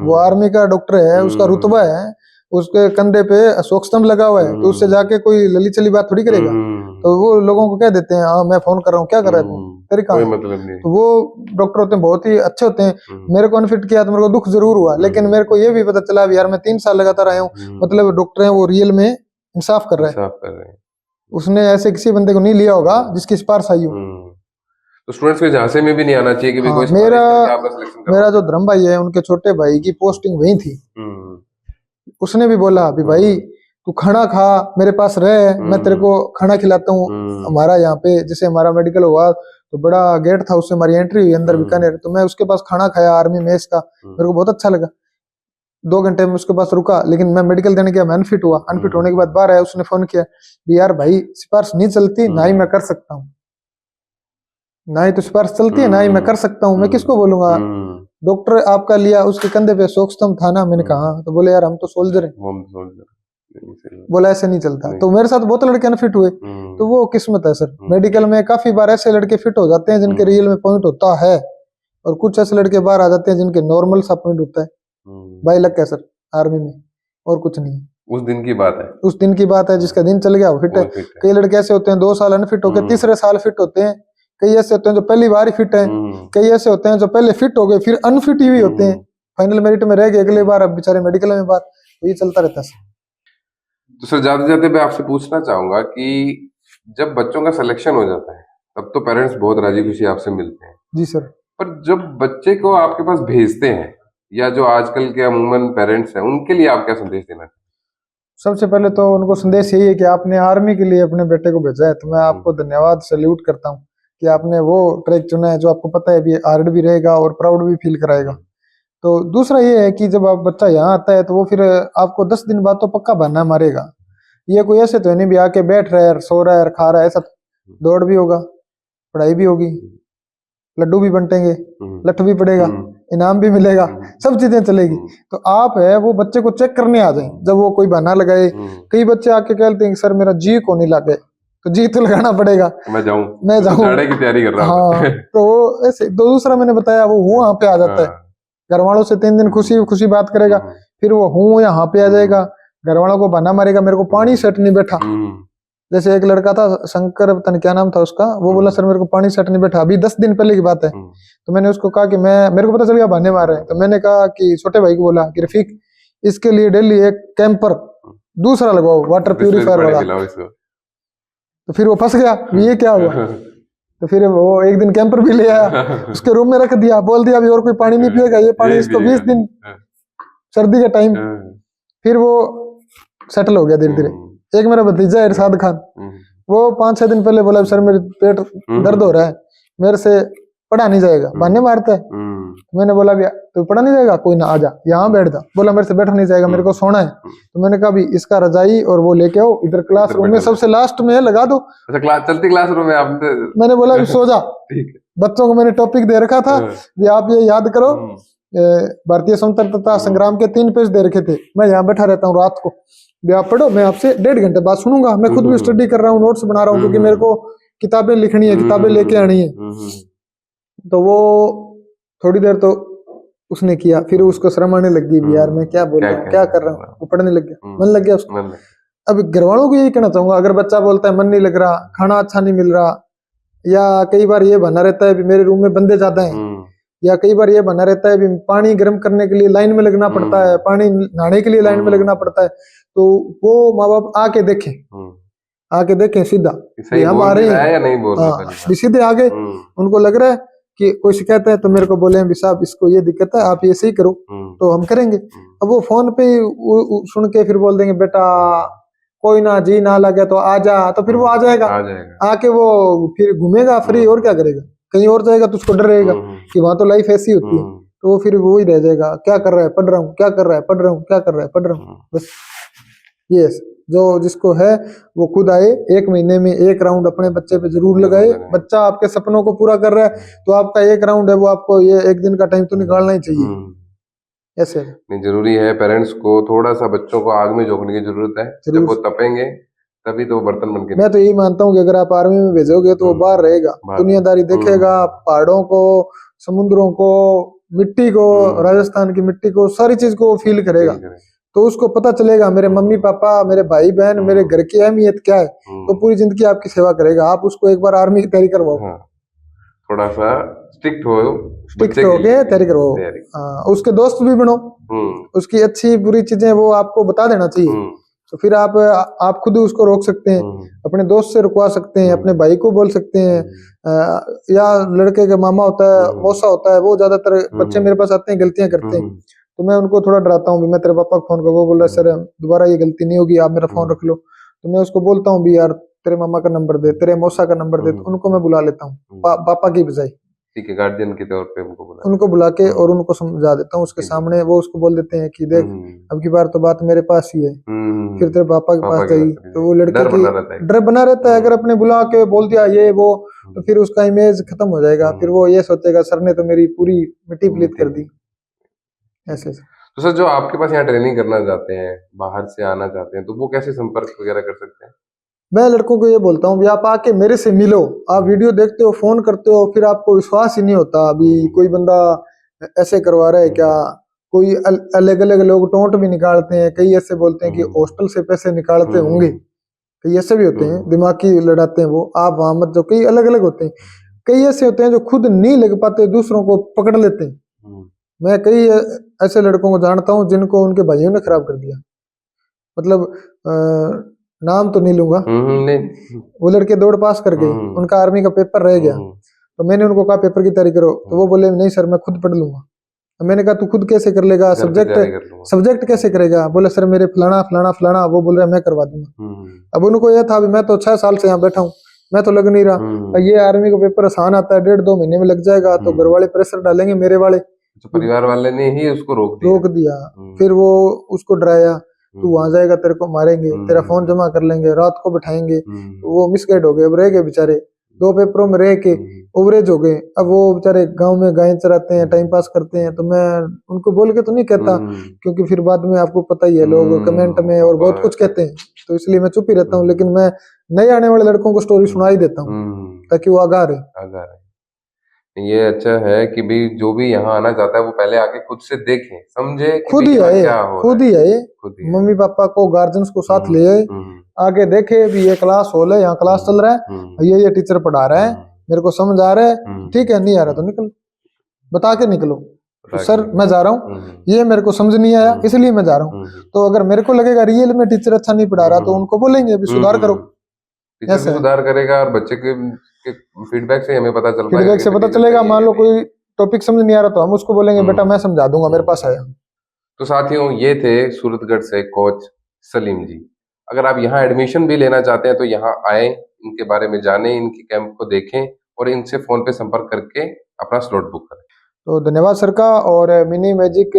वो आर्मी का डॉक्टर है, उसका रुतबा है, उसके कंधे पे अशोक स्तंभ लगा हुआ है, तो उससे जाके कोई लली चली बात थोड़ी करेगा। तो वो लोगों को कह देते हैं हाँ मैं फोन कर रहा हूँ, क्या कर रहा है तू, तेरे काम मतलब नहीं। तो वो डॉक्टर होते हैं, बहुत ही अच्छे होते हैं। मेरे को अनफिट किया तो मेरे को दुख जरूर हुआ, लेकिन मेरे को ये भी पता चला यार मैं 3 साल लगातार आया हूँ, मतलब डॉक्टर है वो रियल में इंसाफ कर रहा है। उसने ऐसे किसी बंदे को नहीं लिया होगा जिसकी सिफारिश आई हो। तो स्टूडेंट्स के झांसे में भी नहीं आना चाहिए कि हाँ, मेरा जो धर्म भाई है उनके छोटे भाई की पोस्टिंग वही थी। उसने भी बोला भी भाई तू खाना खा, मेरे पास रह, मैं तेरे को खाना खिलाता हूँ। हमारा यहाँ पे जैसे हमारा मेडिकल हुआ तो बड़ा गेट था, उससे हमारी एंट्री हुई अंदर बीकानेर, तो मैं उसके पास खाना खाया आर्मी मेस का, मेरे को बहुत अच्छा लगा। 2 घंटे में उसके पास रुका, लेकिन मैं मेडिकल देने गया, मैं अनफिट हुआ। अनफिट होने के बाद बाहर आया, उसने फोन किया भी यार भाई सिफारिश नहीं चलती, ना ही मैं कर सकता हूँ, ना ही तो सिफारिश चलती है ना ही मैं कर सकता हूँ, मैं किसको बोलूंगा। डॉक्टर आपका लिया, उसके कंधे पे अशोक स्तंभ था ना। मैंने कहा तो बोले यार हम तो सोल्जर हैं। बोला ऐसे नहीं चलता। तो मेरे साथ बहुत लड़के अनफिट हुए, तो वो किस्मत है सर। मेडिकल में काफी बार ऐसे लड़के फिट हो जाते हैं जिनके रियल में पॉइंट होता है, और कुछ ऐसे लड़के बाहर आ जाते हैं जिनके नॉर्मल सा पॉइंट होता है। बाई लक है सर आर्मी में, और कुछ नहीं। उस दिन की बात है, उस दिन की बात है, जिसका दिन चल गया वो फिट है। कई लड़के ऐसे होते हैं 2 साल अनफिट होकर तीसरे साल फिट होते हैं। कई ऐसे होते हैं जो पहली बार ही फिट है, कई ऐसे होते हैं जो पहले फिट हो गए फिर अनफिट ही होते हैं, फाइनल मेरिट में रह गए अगली बार, अब बेचारे मेडिकल में बार। तो ये चलता रहता है। तो सर जाते जाते मैं आपसे पूछना चाहूंगा कि जब बच्चों का सिलेक्शन हो जाता है तब तो पेरेंट्स बहुत राजी खुशी आपसे मिलते हैं। जी सर। पर जब बच्चे को आपके पास भेजते हैं, या जो आजकल के अमूमन पेरेंट्स हैं, उनके लिए आप क्या संदेश देना चाहिए? सबसे पहले तो उनको संदेश यही है कि आपने आर्मी के लिए अपने बेटे को भेजा है, तो मैं आपको धन्यवाद सैल्यूट करता हूँ कि आपने वो ट्रैक चुना है जो आपको पता है अभी हार्ड भी रहेगा और प्राउड भी फील कराएगा। तो दूसरा ये है कि जब आप बच्चा यहाँ आता है तो वो फिर आपको 10 दिन बाद तो पक्का बहाना मारेगा। ये कोई ऐसे तो नहीं भी आके बैठ रहा है, सो रहा है, खा रहा है, ऐसा। दौड़ भी होगा, पढ़ाई भी होगी, लड्डू भी बंटेंगे, लठ भी पड़ेगा, इनाम भी मिलेगा, सब चीजें चलेगी। तो आप है वो बच्चे को चेक करने आ जाए जब वो कोई बहाना लगाए। कई बच्चे आके कहते हैं सर मेरा जी को नहीं लगे, तो जी तो लगाना पड़ेगा, मैं जाऊं की तैयारी कर रहा हूं। हाँ, तो ऐसे दूसरा मैंने बताया वो हूँ वहां पे आ जाता है। घर वालों से 3 दिन खुशी खुशी बात करेगा, फिर वो हूँ यहाँ पे आ जाएगा, घर वालों को बहाना मारेगा मेरे को पानी सेट नहीं बैठा। जैसे एक लड़का था शंकर, पता नहीं क्या नाम था उसका, वो बोला सर मेरे को पानी सेट नहीं बैठा, अभी 10 दिन पहले की बात है। तो मैंने उसको कहा कि मेरे को पता चल गया बहाने मार रहे हैं, तो मैंने कहा कि छोटे भाई को बोला कि रफीक इसके लिए डेली एक कैंपर दूसरा लगवाओ, वाटर प्यूरिफायर वाला। तो फिर वो फंस गया, ये क्या हुआ। तो फिर वो एक दिन कैंपर भी ले आया, उसके रूम में रख दिया, बोल दिया अभी और कोई पानी नहीं पिएगा, ये पानी इसको 20 दिन सर्दी का टाइम। फिर वो सेटल हो गया धीरे धीरे। एक मेरा भतीजा है इरशाद खान, वो 5-6 दिन पहले बोला सर मेरे पेट दर्द हो रहा है, मेरे से पढ़ा नहीं जाएगा, बहाने मारता है। मैंने बोला भैया तो पढ़ा नहीं जाएगा, कोई ना आ जा यहाँ बैठ जा। बोला मेरे से बैठा नहीं जाएगा, मेरे को सोना है। तो मैंने कहा भी इसका रजाई और वो लेके आओ, इधर क्लासरूम में सबसे लास्ट में लगा दो। अच्छा, चलती क्लासरूम में आप? मैंने बोला सो जा। बच्चों को मैंने टॉपिक दे रखा था, आप ये याद करो भारतीय स्वतंत्रता संग्राम के 3 पेज दे रखे थे। मैं यहाँ बैठा रहता हूँ रात को, भी आप पढ़ो, मैं आपसे 1.5 घंटे बाद सुनूंगा। मैं खुद भी स्टडी कर रहा हूँ, नोट्स बना रहा हूँ, क्योंकि मेरे को किताबें लिखनी है, किताबें लेके आनी है। तो वो थोड़ी देर तो उसने किया, फिर उसको शर्म आने लगी भी, यार मैं क्या बोल रहा हूँ, क्या कर रहा हूँ। वो पढ़ने लग गया, मन लग गया उसको। अब घर वालों को यही कहना चाहूंगा, अगर बच्चा बोलता है मन नहीं लग रहा, खाना अच्छा नहीं मिल रहा, या कई बार ये बना रहता है भी मेरे रूम में बंदे ज्यादा हैं, या कई बार ये बना रहता है भी पानी गर्म करने के लिए लाइन में लगना पड़ता है, पानी नहाने के लिए लाइन में लगना पड़ता है, तो वो माँ बाप आके देखें सीधा, हम आ रहे हैं या नहीं बोल रहे, हाँ सीधे आगे उनको लग रहा है कि कोई शिकायत है तो मेरे को बोले भी साहब इसको ये दिक्कत है, आप ये सही करो, तो हम करेंगे। अब वो फोन पे सुन के फिर बोल देंगे बेटा कोई ना, जी ना लगे तो आ जा, तो फिर वो आ जाएगा, आके वो फिर घूमेगा फ्री, और क्या करेगा, कहीं और जाएगा तो उसको डर रहेगा कि वहां तो लाइफ ऐसी होती है, तो वो फिर वो ही रह जाएगा, क्या कर रहा है, पढ़ रहा हूँ, क्या कर रहा है, पढ़ रहा हूँ, क्या कर रहा है, पढ़ रहा हूँ, बस। ये जो जिसको है वो खुद आए, 1 महीने में 1 राउंड अपने बच्चे पे जरूर लगाए। बच्चा आपके सपनों को पूरा कर रहा है तो आपका 1 राउंड है वो आपको ये 1 दिन का टाइम तो निकालना ही चाहिए। ऐसे नहीं, जरूरी है पेरेंट्स को थोड़ा सा बच्चों को आग में झोंकने की जरूरत है, जब वो तपेंगे तभी तो बर्तन बन के। मैं तो यही मानता हूँ कि अगर आप आर्मी में भेजोगे तो वो बाहर रहेगा, दुनियादारी देखेगा, पहाड़ों को, समुद्रों को, मिट्टी को, राजस्थान की मिट्टी को, सारी चीज को फील करेगा, तो उसको पता चलेगा मेरे मम्मी पापा, मेरे भाई बहन, मेरे घर की अहमियत क्या है, तो पूरी जिंदगी आपकी सेवा करेगा। आप उसको एक बार आर्मी की तैयारी करवाओ, थोड़ा सा स्ट्रिक्ट होके तैयारी करवाओ, उसके दोस्त भी बनो, उसकी अच्छी बुरी चीजें वो आपको बता देना चाहिए, तो फिर आप खुद उसको रोक सकते हैं, अपने दोस्त से रुकवा सकते हैं, अपने भाई को बोल सकते हैं, या लड़के का मामा होता है, मौसा होता है, वो ज्यादातर बच्चे मेरे पास आते हैं गलतियां करते हैं, तो मैं उनको थोड़ा डराता हूँ भी, मैं तेरे पापा को फोन कर, वो बोल रहा है सर दोबारा ये गलती नहीं होगी, आप मेरा फोन रख लो, तो मैं उसको बोलता हूँ भी यार तेरे मामा का नंबर दे, तेरे मौसा का नंबर दे, तो उनको मैं बुला लेता हूँ, पापा की बजाय, ठीक है, गार्जियन के तौर पे उनको बुला के और उनको समझा देता हूँ उसके सामने। वो उसको बोल देते हैं कि देख अब की बार तो बात मेरे पास ही है, फिर तेरे पापा के पास गई, तो वो लड़के की डर बना रहता है। अगर अपने बुला के बोल दिया ये वो, तो फिर उसका इमेज खत्म हो जाएगा, फिर वो ये सोचेगा सर ने तो मेरी पूरी मिट्टी पलीत कर दी, ऐसे। तो सर जो आपके पास यहाँ ट्रेनिंग करना चाहते हैं, बाहर से आना चाहते हैं, तो वो कैसे संपर्क वगैरह कर सकते हैं? मैं लड़कों को ये बोलता हूँ भी आप आके मेरे से मिलो, आप वीडियो देखते हो, फोन करते हो, फिर आपको विश्वास ही नहीं होता अभी कोई बंदा ऐसे करवा रहा है क्या, कोई अलग अलग लोग टोंट भी निकालते हैं, कई ऐसे बोलते हैं कि हॉस्टल से पैसे निकालते होंगे, कई ऐसे भी होते हैं दिमागी लड़ाते हैं वो, आप वहां मत जाओ, कई अलग अलग होते हैं, कई ऐसे होते हैं जो खुद नहीं लग पाते दूसरों को पकड़ लेते हैं। मैं कई ऐसे लड़कों को जानता हूँ जिनको उनके भाइयों ने खराब कर दिया, मतलब नाम तो नहीं लूंगा, वो लड़के दौड़ पास कर गए, उनका आर्मी का पेपर रह गया, तो मैंने उनको कहा पेपर की तैयारी करो, तो वो बोले नहीं सर मैं खुद पढ़ लूंगा। मैंने कहा तू खुद कैसे कर लेगा, सब्जेक्ट कैसे करेगा, बोले सर मेरे फलाना फलाना फलाना, वो बोल रहा है मैं करवा दूंगा। अब उनको यह था मैं तो 6 साल से यहाँ बैठा हूँ, मैं तो लग नहीं रहा, ये आर्मी का पेपर आसान आता है, 1.5-2 महीने में लग जाएगा, तो घर वाले प्रेशर डालेंगे मेरे वाले, तो परिवार वाले ने ही उसको रोक दिया। फिर वो उसको डराया, तू वहां जाएगा तेरे को मारेंगे, तेरा फोन जमा कर लेंगे, रात को बिठाएंगे, वो मिसगाइड हो गए, अब रह गए बेचारे 2 पेपरों में रह के ओवरेज हो गए। अब वो बेचारे गांव में गायें चराते हैं, टाइम पास करते हैं, तो मैं उनको बोल के तो नहीं कहता, क्योंकि फिर बाद में आपको पता ही है लोग कमेंट में और बहुत कुछ कहते हैं, तो इसलिए मैं चुप ही रहता हूँ, लेकिन मैं नए आने वाले लड़कों को स्टोरी सुना ही देता हूँ ताकि वो आगाह रहे। ये अच्छा है कि भी जो भी यहाँ आना चाहता है वो पहले आके खुद से देखे समझे, खुद ही आए, खुद ही आए, मम्मी पापा को गार्जियंस को साथ ले आए, आके देखे भी ये क्लास हॉल है, यहाँ क्लास चल रहा है, ये टीचर पढ़ा रहा है, मेरे को समझ आ रहा है, ठीक है, नहीं आ रहा तो निकल, बता के निकलो, तो सर मैं जा रहा हूँ, ये मेरे को समझ नहीं आया इसलिए मैं जा रहा हूँ। तो अगर मेरे को लगेगा रियल में टीचर अच्छा नहीं पढ़ा रहा तो उनको बोलेंगे अभी सुधार करो, टीचर भी सुधार करेगा और बच्चे के फीडबैक से हमें पता चलेगा। मान लो कोई टॉपिक समझ नहीं आ रहा तो हम उसको बोलेंगे बेटा मैं समझा दूंगा, मेरे पास आया। तो साथियों ये थे सूरतगढ़ से कोच सलीम जी। अगर आप यहाँ एडमिशन भी लेना चाहते हैं तो यहाँ आए, इनके बारे में जानें, इनके कैंप को देखें और इनसे फोन पे संपर्क करके अपना स्लॉट बुक करें। तो धन्यवाद सर का, और मिनी मैजिक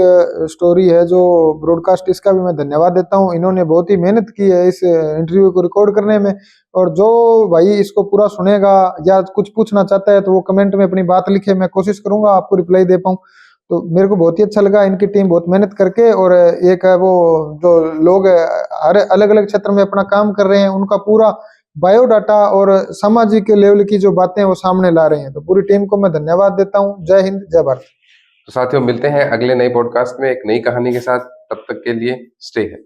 स्टोरी है जो ब्रॉडकास्ट, इसका भी मैं धन्यवाद देता हूँ। इन्होंने बहुत ही मेहनत की है इस इंटरव्यू को रिकॉर्ड करने में, और जो भाई इसको पूरा सुनेगा या कुछ पूछना चाहता है तो वो कमेंट में अपनी बात लिखे, मैं कोशिश करूंगा आपको रिप्लाई दे पाऊँ। तो मेरे को बहुत ही अच्छा लगा। इनकी टीम बहुत मेहनत करके, और एक है वो जो लोग हर अलग अलग क्षेत्र में अपना काम कर रहे हैं, उनका पूरा बायोडाटा और सामाजिक लेवल की जो बातें वो सामने ला रहे हैं। तो पूरी टीम को मैं धन्यवाद देता हूँ। जय हिंद, जय भारत। तो साथियों, मिलते हैं अगले नए पॉडकास्ट में एक नई कहानी के साथ। तब तक के लिए स्टे है।